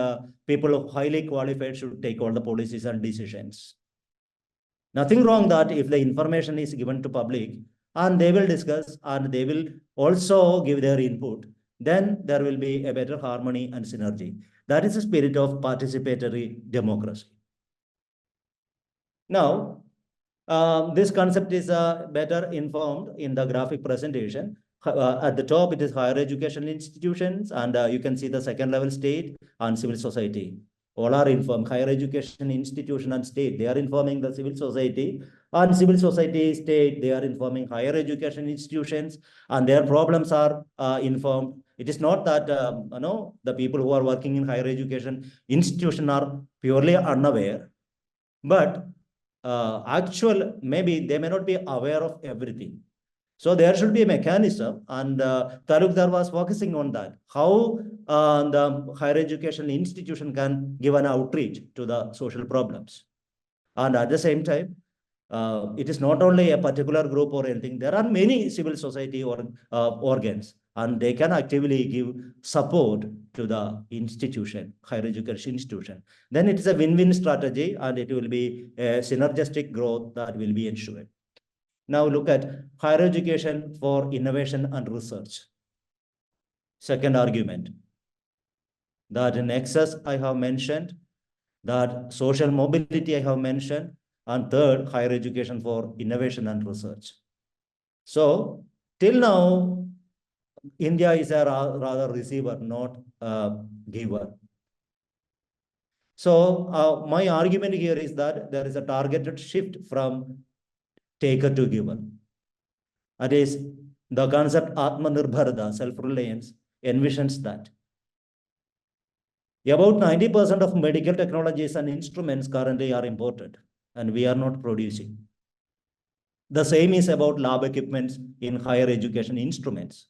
B: people highly qualified should take all the policies and decisions. Nothing wrong that if the information is given to public and they will discuss and they will also give their input, then there will be a better harmony and synergy. That is the spirit of participatory democracy. Now, this concept is better informed in the graphic presentation. At the top, it is higher education institutions, and you can see the second level state and civil society. All are informed. Higher education institution and state, they are informing the civil society, and civil society, state, they are informing higher education institutions, and their problems are informed. It is not that the people who are working in higher education institution are purely unaware, but maybe they may not be aware of everything. So there should be a mechanism, and Talukdar was focusing on that, how the higher education institution can give an outreach to the social problems. And at the same time, it is not only a particular group or anything. There are many civil society or organs, and they can actively give support to the institution, higher education institution. Then it is a win-win strategy, and it will be a synergistic growth that will be ensured. Now look at higher education for innovation and research. Second argument, that nexus I have mentioned, that social mobility I have mentioned, and third, higher education for innovation and research. So till now, India is a rather receiver, not a giver. So my argument here is that there is a targeted shift from taker to giver. That is, the concept Atmanirbharta, self-reliance, envisions that. About 90% of medical technologies and instruments currently are imported, and we are not producing. The same is about lab equipments in higher education instruments.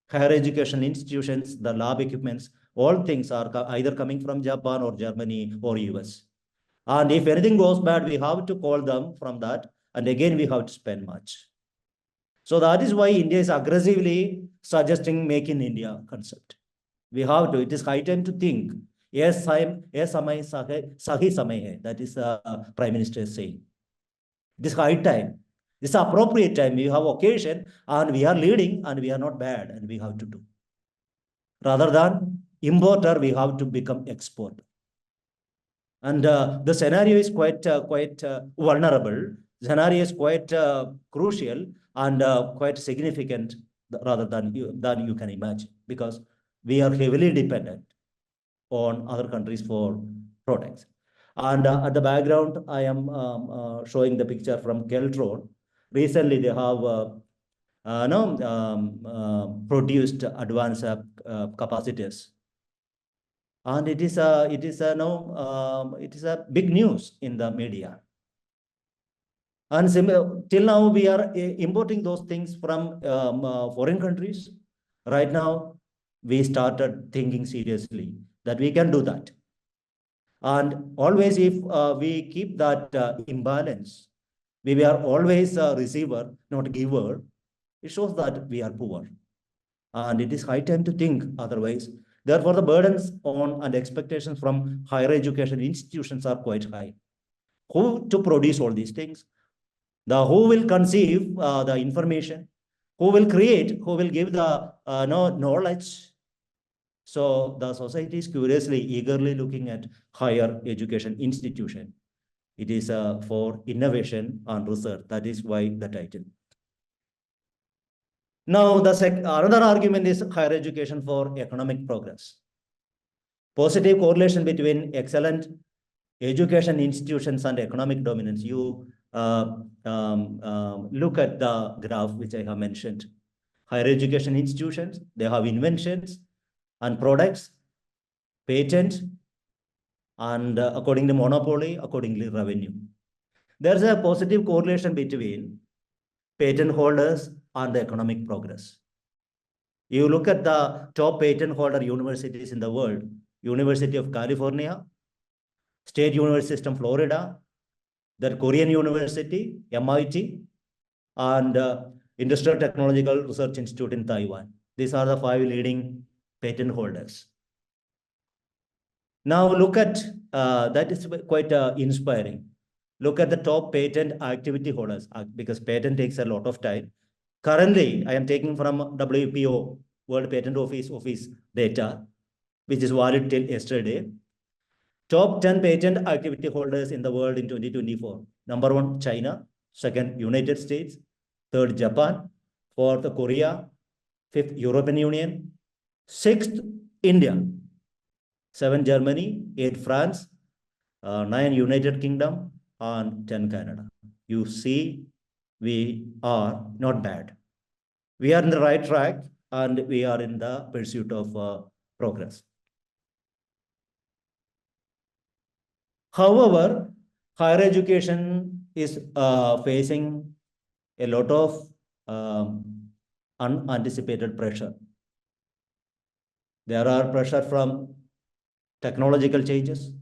B: Higher education institutions, the lab equipments, all things are either coming from Japan or Germany or US. And if anything goes bad, we have to call them from that. And again, we have to spend much. So that is why India is aggressively suggesting Make in India concept. We have to, it is high time to think. Yes, sahi samay hai. That is Prime Minister is saying. It is high time. This is appropriate time. We have occasion and we are leading and we are not bad and we have to do. Rather than importer, we have to become exporter. And the scenario is quite vulnerable. The scenario is quite crucial and quite significant rather than you can imagine, because we are heavily dependent on other countries for products. And at the background, I am showing the picture from Keltron. Recently, they have produced advanced capacitors. And it is a big news in the media. And till now, we are importing those things from foreign countries. Right now, we started thinking seriously that we can do that. And always, if we keep that imbalance, we are always a receiver, not giver. It shows that we are poor. And it is high time to think otherwise. Therefore, the burdens on and expectations from higher education institutions are quite high. Who to produce all these things? Who will conceive the information? Who will create? Who will give the knowledge? So the society is curiously, eagerly looking at higher education institution. It is for innovation and research. That is why the title. Now, another argument is higher education for economic progress. Positive correlation between excellent education institutions and economic dominance. You look at the graph which I have mentioned. Higher education institutions, they have inventions and products, patents, and according to monopoly, accordingly revenue. There's a positive correlation between patent holders and the economic progress. You look at the top patent holder universities in the world, University of California, State University System, Florida, the Korean University, MIT, and Industrial Technological Research Institute in Taiwan. These are the 5 leading patent holders. Now look at, that is quite inspiring. Look at the top patent activity holders, because patent takes a lot of time. Currently, I am taking from WPO, World Patent Office data, which is valid till yesterday. Top 10 patent activity holders in the world in 2024. Number 1, China. Second, United States. Third, Japan. Fourth, Korea. Fifth, European Union. Sixth, India. 7, Germany. 8, France. 9, United Kingdom. And 10, Canada. You see, we are not bad. We are in the right track, and we are in the pursuit of progress. However, higher education is facing a lot of unanticipated pressure. There are pressure from technological changes,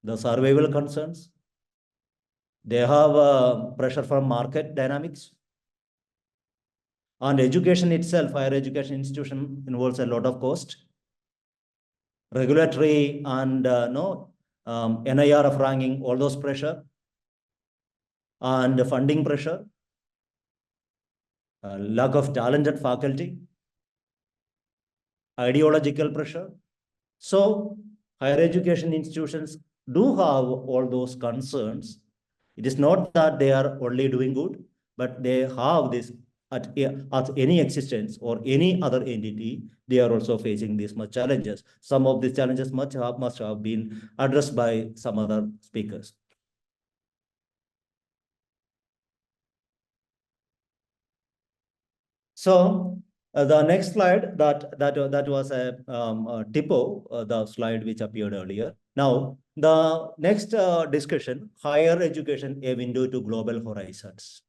B: the survival concerns. They have pressure from market dynamics. And education itself, higher education institution, involves a lot of cost. Regulatory and NIRF ranking, all those pressure, and funding pressure, lack of talented faculty, ideological pressure. So higher education institutions do have all those concerns. It is not that they are only doing good, but they have this at any existence or any other entity, they are also facing these much challenges. Some of these challenges must have been addressed by some other speakers. So the next slide, that was a typo, the slide which appeared earlier. Now, the next discussion, higher education, a window to global horizons.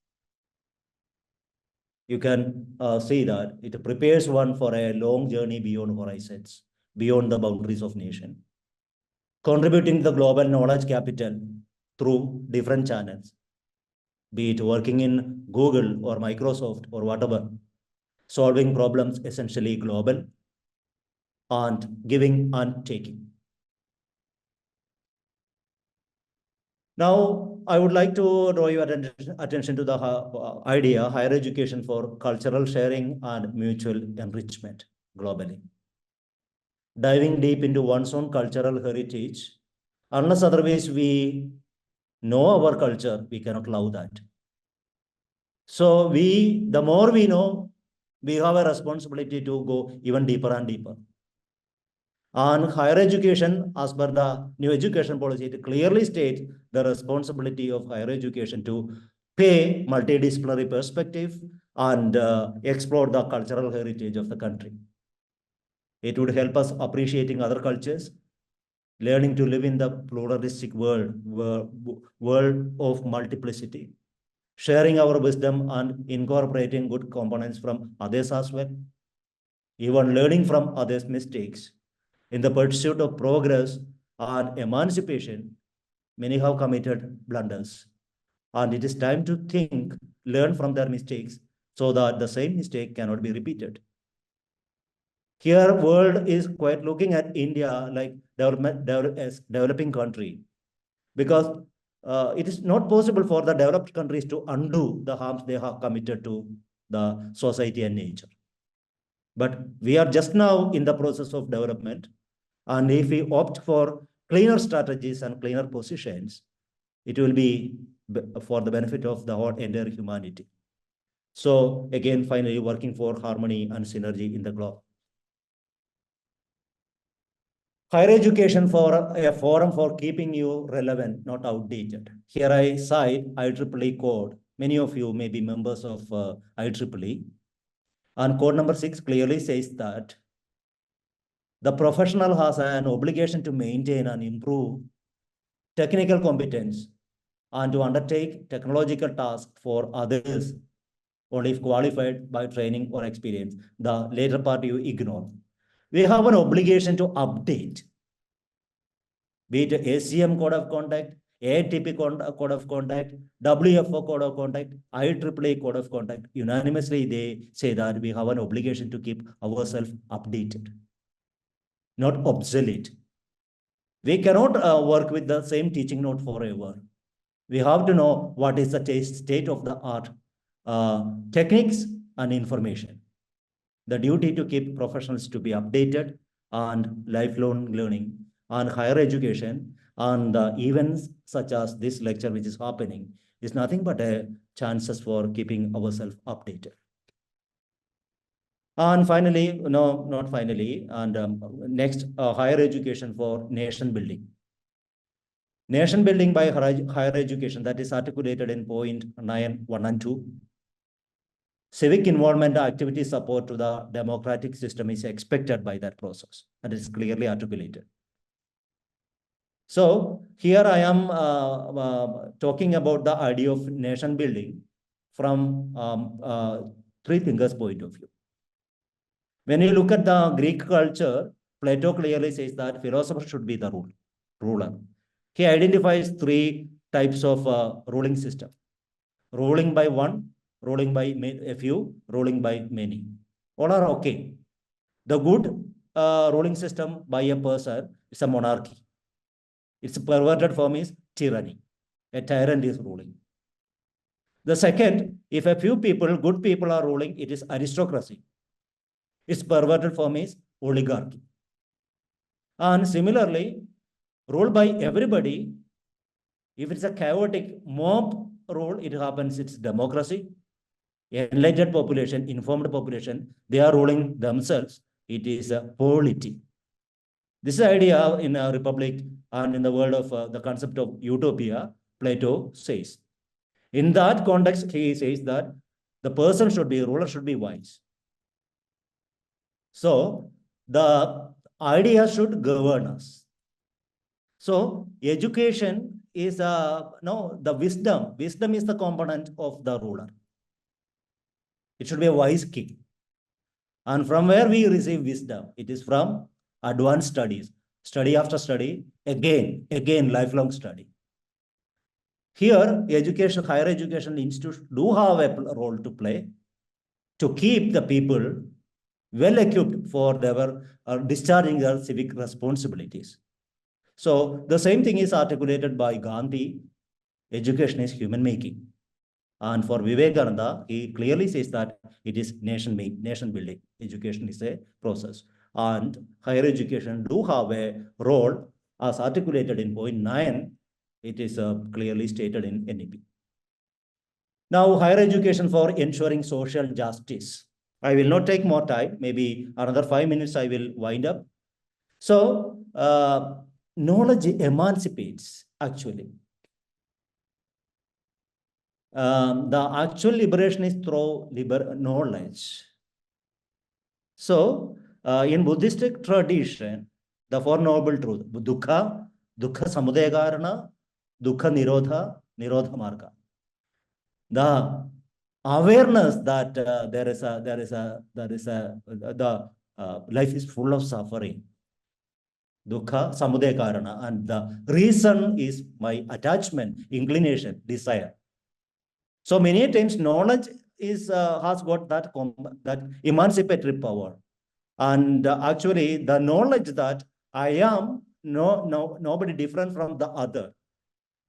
B: You can see that it prepares one for a long journey beyond horizons, beyond the boundaries of nation, contributing to the global knowledge capital through different channels, be it working in Google or Microsoft or whatever, solving problems essentially global, and giving and taking. Now, I would like to draw your attention to the idea, higher education for cultural sharing and mutual enrichment globally. Diving deep into one's own cultural heritage, unless otherwise we know our culture, we cannot love that. So the more we know, we have a responsibility to go even deeper and deeper. On higher education, as per the new education policy, it clearly states the responsibility of higher education to pay multidisciplinary perspective and explore the cultural heritage of the country. It would help us appreciating other cultures, learning to live in the pluralistic world of multiplicity, sharing our wisdom and incorporating good components from others as well, even learning from others' mistakes. In the pursuit of progress and emancipation, many have committed blunders. And it is time to think, learn from their mistakes so that the same mistake cannot be repeated. Here, world is quite looking at India like as developing country, because it is not possible for the developed countries to undo the harms they have committed to the society and nature. But we are just now in the process of development, and if we opt for cleaner strategies and cleaner positions, it will be for the benefit of the whole entire humanity. So again, finally, working for harmony and synergy in the globe. Higher education for a forum for keeping you relevant, not outdated. Here I cite IEEE code. Many of you may be members of IEEE. And code number 6 clearly says that the professional has an obligation to maintain and improve technical competence and to undertake technological tasks for others only if qualified by training or experience. The later part you ignore. We have an obligation to update, be it ACM code of conduct, ATP code of conduct, WFO code of conduct, IEEE code of conduct. Unanimously, they say that we have an obligation to keep ourselves updated, not obsolete. We cannot work with the same teaching note forever. We have to know what is the state of the art techniques and information. The duty to keep professionals to be updated and lifelong learning and higher education and events such as this lecture which is happening is nothing but a chances for keeping ourselves updated. And finally, no, not finally, and next, higher education for nation building. Nation building by higher education, that is articulated in point 9, 1 and 2. Civic involvement activity support to the democratic system is expected by that process. That is clearly articulated. So here I am talking about the idea of nation building from three thinkers' point of view. When you look at the Greek culture, Plato clearly says that philosopher should be the ruler. He identifies three types of ruling system: ruling by one, ruling by a few, ruling by many. All are okay. The good ruling system by a person is a monarchy. Its perverted form is tyranny. A tyrant is ruling. The second, if a few people, good people are ruling, it is aristocracy. Its perverted form is oligarchy. And similarly, ruled by everybody, if it's a chaotic mob rule, it happens, it's democracy. Enlightened population, informed population, they are ruling themselves. It is a polity. This idea in a republic and in the world of the concept of utopia, Plato says. In that context, he says that the person should be, ruler should be wise. So the idea should govern us. So education is the wisdom. Wisdom is the component of the ruler. It should be a wise king. And from where we receive wisdom? It is from advanced studies, study after study, again, lifelong study. Here, education, higher education institutions do have a role to play to keep the people well equipped for their discharging their civic responsibilities. So the same thing is articulated by Gandhi. Education is human making. And for Vivekananda, he clearly says that it is nation building. Education is a process. And higher education do have a role as articulated in point 9. It is clearly stated in NEP. Now, higher education for ensuring social justice. I will not take more time. Maybe another 5 minutes I will wind up. So, knowledge emancipates, actually. the actual liberation is through knowledge. So, in Buddhistic tradition, the Four Noble Truths, dukkha samudaya karana, dukkha nirodha, nirodha marga. The awareness that the life is full of suffering, dukkha samudaya karana, and the reason is my attachment, inclination, desire. So many times knowledge is has got that emancipatory power. And actually, the knowledge that I am nobody different from the other,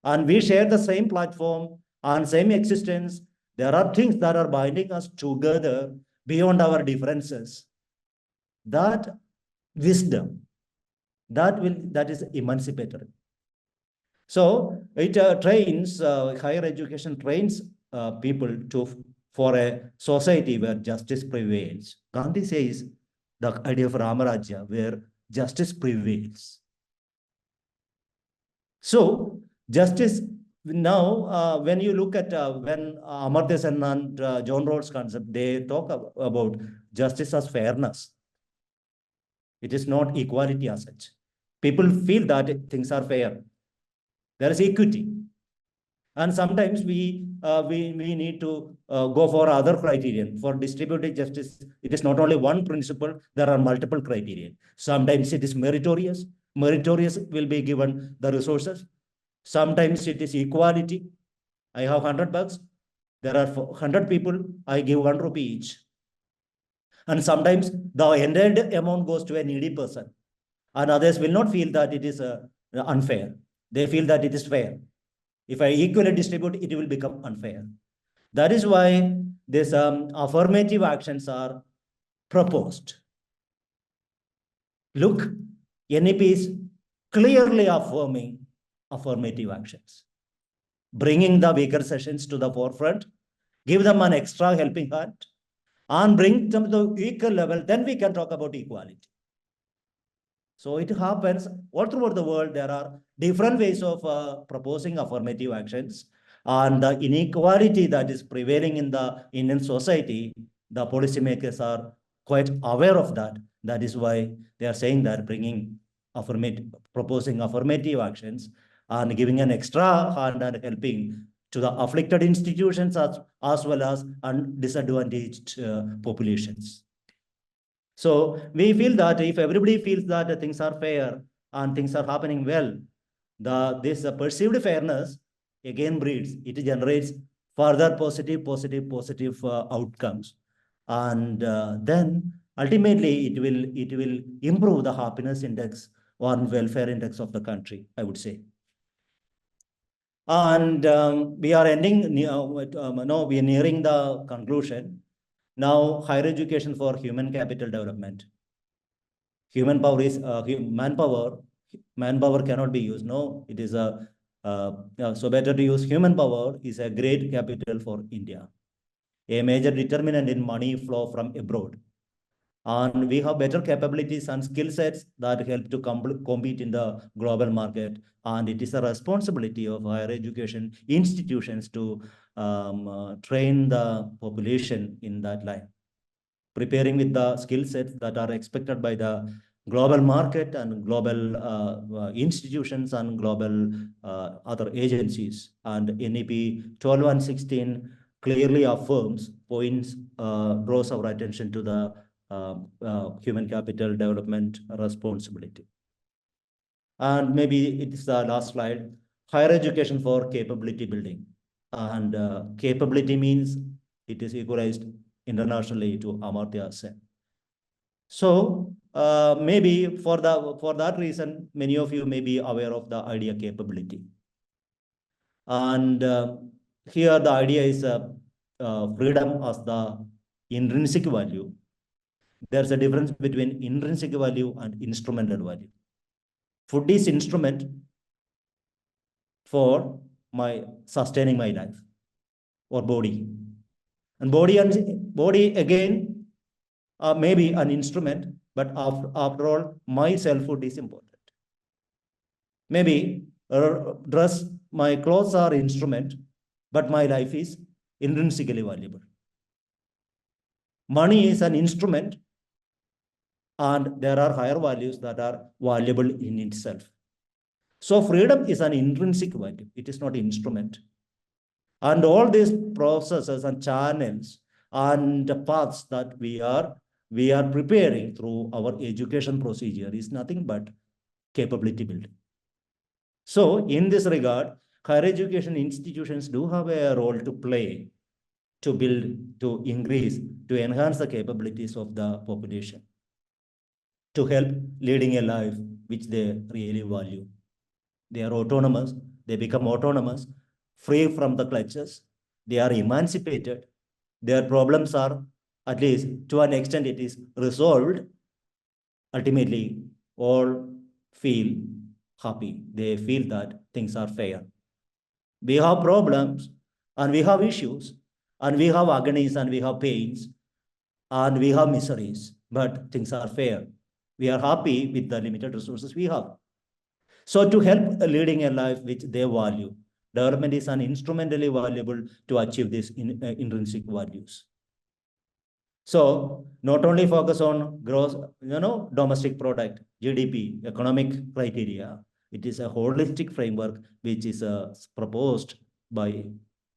B: and we share the same platform and same existence. There are things that are binding us together beyond our differences. That wisdom, that is emancipatory. So it trains higher education trains people for a society where justice prevails. Gandhi says the idea of Ramarajya, where justice prevails. So justice now, when you look at when Amartya Sen and John Rawls concept, they talk about justice as fairness. It is not equality as such. People feel that things are fair. There is equity. And sometimes we need to go for other criterion. For distributive justice, it is not only one principle, there are multiple criteria. Sometimes it is meritorious. Meritorious will be given the resources. Sometimes it is equality. I have 100 bucks. There are 100 people. I give 1 rupee each. And sometimes the entire amount goes to a needy person. And others will not feel that it is unfair. They feel that it is fair. If I equally distribute, it will become unfair. That is why these affirmative actions are proposed. Look, NEP is clearly affirming affirmative actions, bringing the weaker sessions to the forefront, give them an extra helping hand, and bring them to the equal level. Then we can talk about equality. So it happens all throughout the world. There are different ways of proposing affirmative actions, and the inequality that is prevailing in the Indian society, the policymakers are quite aware of that. That is why they are saying that proposing affirmative actions and giving an extra hand and helping to the afflicted institutions as well as disadvantaged populations. So we feel that if everybody feels that things are fair and things are happening well, this perceived fairness again breeds, it generates further positive outcomes. And then ultimately it will improve the happiness index or welfare index of the country, I would say. And we are we are nearing the conclusion. Now, higher education for human capital development. Human power is manpower. Manpower cannot be used. No, it is so better to use human power is a great capital for India, a major determinant in money flow from abroad. And we have better capabilities and skill sets that help to compete in the global market. And it is a responsibility of higher education institutions to train the population in that line, preparing with the skill sets that are expected by the global market and global institutions and global other agencies. And NEP 12 and 16 clearly affirms, draws our attention to the human capital development responsibility. And maybe it is the last slide, higher education for capability building. And capability means it is equalized internationally to Amartya Sen. So maybe for that reason, many of you may be aware of the idea capability. And here the idea is freedom as the intrinsic value. There's a difference between intrinsic value and instrumental value. Food is instrument for sustaining my life or body. And body again may be an instrument, but after all, my selfhood is important. Maybe my clothes are instrument, but my life is intrinsically valuable. Money is an instrument, and there are higher values that are valuable in itself. So freedom is an intrinsic value. It is not instrument. And all these processes and channels and paths that we are preparing through our education procedure is nothing but capability building. So in this regard, higher education institutions do have a role to play to build, to increase, to enhance the capabilities of the population, to help leading a life which they really value. They are autonomous, they become autonomous, free from the clutches, they are emancipated, their problems are, at least to an extent, it is resolved. Ultimately, all feel happy. They feel that things are fair. We have problems, and we have issues, and we have agonies, and we have pains, and we have miseries, but things are fair. We are happy with the limited resources we have. So to help leading a life which they value, development is an instrumentally valuable to achieve these intrinsic values. So not only focus on gross, domestic product, GDP, economic criteria, it is a holistic framework which is proposed by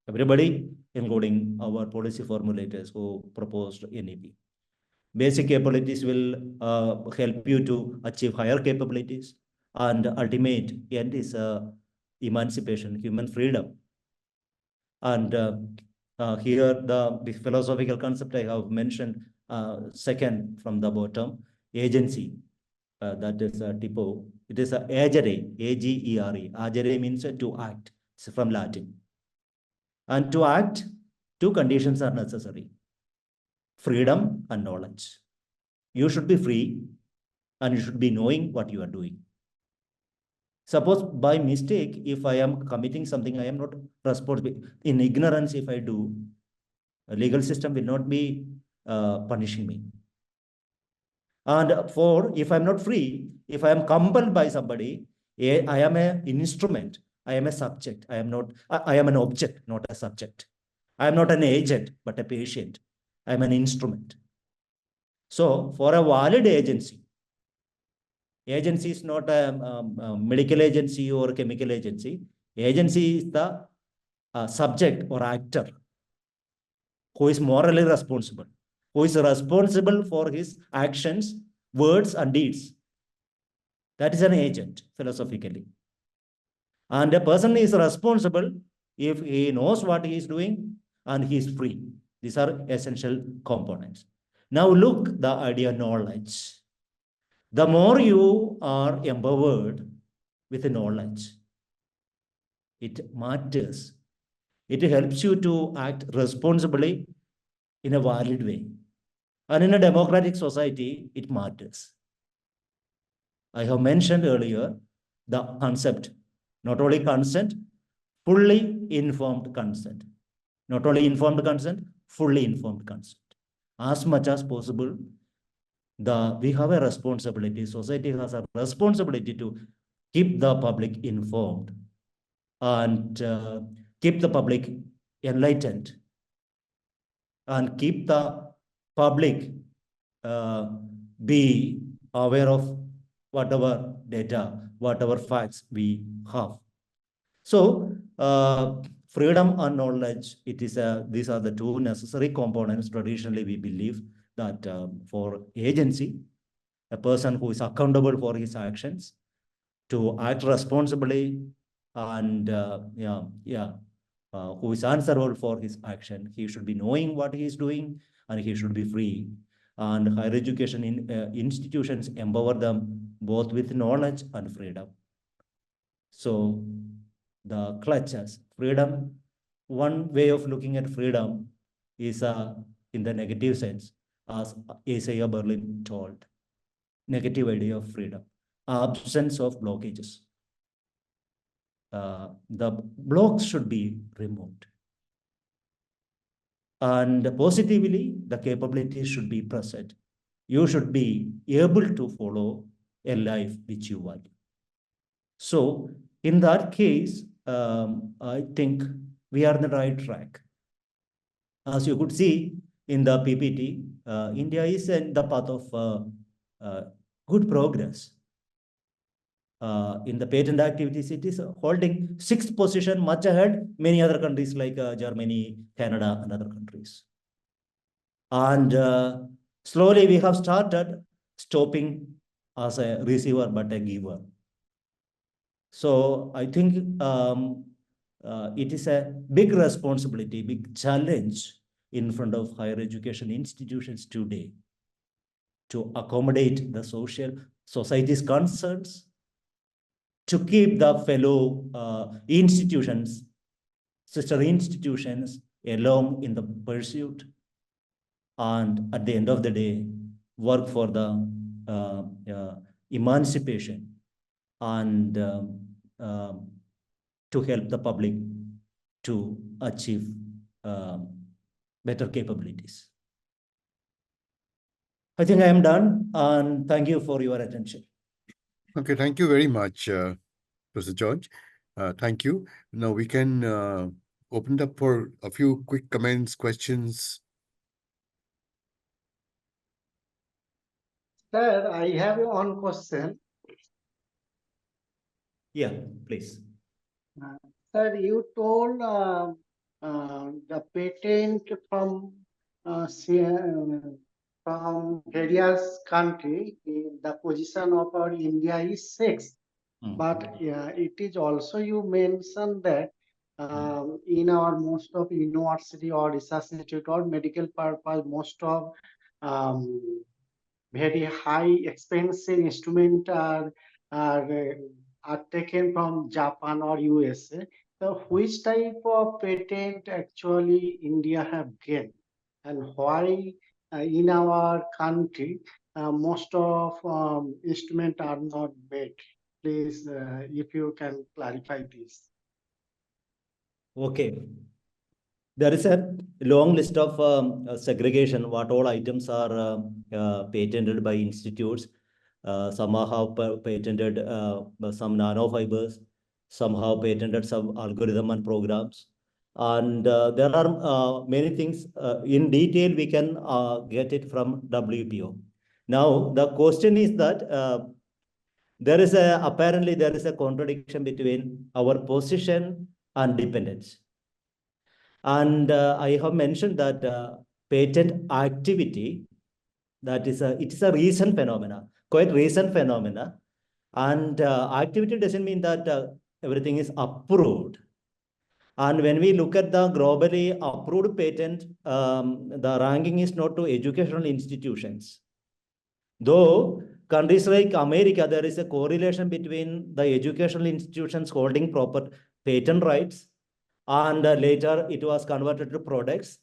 B: everybody, including our policy formulators who proposed NEP. Basic capabilities will help you to achieve higher capabilities, and ultimate end is emancipation, human freedom. And here the philosophical concept I have mentioned, second from the bottom, agency. That is a typo. It is a agere, A-G-E-R-E. Agere means to act. It's from Latin. And to act, two conditions are necessary: freedom and knowledge. You should be free, and you should be knowing what you are doing. Suppose by mistake, if I am committing something, I am not responsible. In ignorance, if I do, a legal system will not be punishing me. And if I'm not free, if I am compelled by somebody, I am an instrument, I am a subject, I am an object, not a subject. I am not an agent, but a patient. I am an instrument. So for a valid agency is not a medical agency or a chemical agency. Agency is the subject or actor who is morally responsible, who is responsible for his actions, words, and deeds. That is an agent, philosophically. And a person is responsible if he knows what he is doing and he is free. These are essential components. Now look, the idea knowledge. The more you are empowered with knowledge, it matters. It helps you to act responsibly in a valid way. And in a democratic society, it matters. I have mentioned earlier the concept, not only consent, fully informed consent. Not only informed consent, fully informed consent. As much as possible, we have a responsibility, society has a responsibility to keep the public informed and keep the public enlightened and keep the public be aware of whatever data, whatever facts we have. So freedom and knowledge, these are the two necessary components. Traditionally, we believe that for agency, a person who is accountable for his actions, to act responsibly, and who is answerable for his action, he should be knowing what he is doing, and he should be free. And higher education institutions empower them both with knowledge and freedom. So the clutches, freedom, one way of looking at freedom is in the negative sense, as Isaiah Berlin told. Negative idea of freedom, absence of blockages. The blocks should be removed. And positively, the capabilities should be present. You should be able to follow a life which you value. So in that case, I think we are on the right track. As you could see in the PPT, India is in the path of good progress. In the patent activities, it is holding sixth position, much ahead many other countries like Germany, Canada, and other countries. And slowly we have started stopping as a receiver but a giver. So I think it is a big responsibility, big challenge in front of higher education institutions today to accommodate the society's concerns, to keep the fellow institutions, sister institutions along in the pursuit, and at the end of the day, work for the emancipation and to help the public to achieve better capabilities. I think I am done, and thank you for your attention.
A: Okay, thank you very much, Professor George. Thank you. Now we can open it up for a few quick comments, questions.
C: Sir, I have one question.
B: Yeah, please.
C: Sir, you told the patent from various country, the position of our India is six. But it is also you mentioned that in our most of university or research institute or medical purpose, most of very high expensive instrument are taken from Japan or USA. So which type of patent actually India have gained, and why in our country most of instrument are not made? Please, if you can clarify this.
B: Okay. There is a long list of segregation, what all items are patented by institutes. Some have patented some nanofibers, some have patented some algorithm and programs. And there are many things in detail we can get it from WPO. Now, the question is that apparently there is a contradiction between our position and dependence. And I have mentioned that patent activity, it is a recent phenomena, quite recent phenomena. And activity doesn't mean that everything is approved. And when we look at the globally approved patent, the ranking is not to educational institutions. Though countries like America, there is a correlation between the educational institutions holding proper patent rights, and later it was converted to products,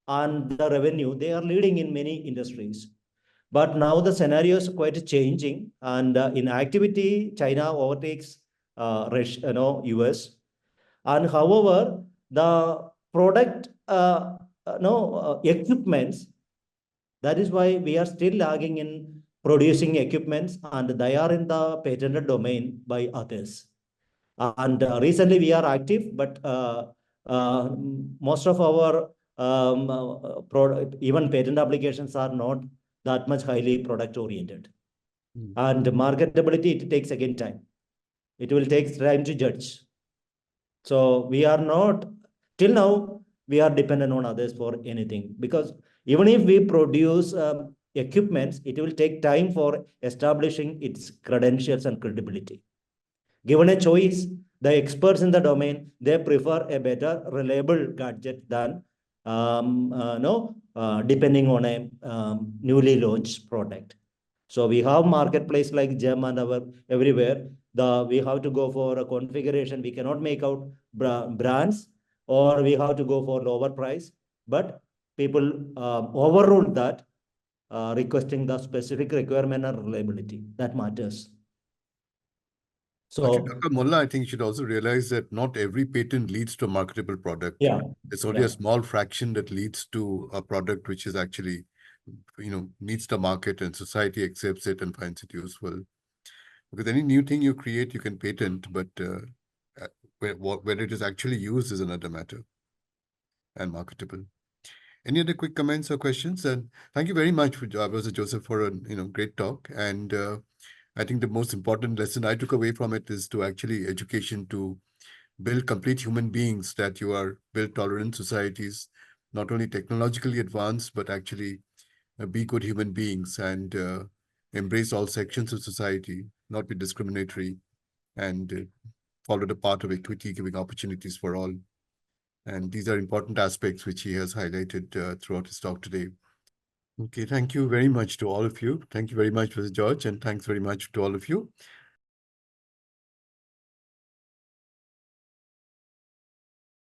B: and the revenue, they are leading in many industries. But now the scenario is quite changing, and in activity, China overtakes Russia, US. And however, the product equipments, that is why we are still lagging in producing equipments, and they are in the patented domain by others. And recently we are active, but most of our even patent applications are not that much highly product oriented. And marketability, it takes again time. It will take time to judge. So we are not, till now, we are dependent on others for anything, because even if we produce equipments, it will take time for establishing its credentials and credibility. Given a choice, the experts in the domain, they prefer a better, reliable gadget than depending on a newly launched product. So we have marketplace like GEM and everywhere. We have to go for a configuration. We cannot make out brands, or we have to go for lower price. But people overruled that, requesting the specific requirement and reliability. That matters. So,
A: Actually, Dr. Mullah, I think you should also realize that not every patent leads to a marketable product.
B: yeah,
A: It's only a small fraction that leads to a product which is actually, meets the market and society accepts it and finds it useful. Because any new thing you create, you can patent, but whether it is actually used is another matter. and marketable. Any other quick comments or questions? And thank you very much, Professor Joseph, for a great talk. And I think the most important lesson I took away from it is to actually education to build complete human beings, that you are build tolerant societies, not only technologically advanced, but actually be good human beings and embrace all sections of society, not be discriminatory, and follow the path of equity, giving opportunities for all. And these are important aspects which he has highlighted throughout his talk today. Okay, thank you very much to all of you. Thank you very much, Mr. George, and thanks very much to all of you.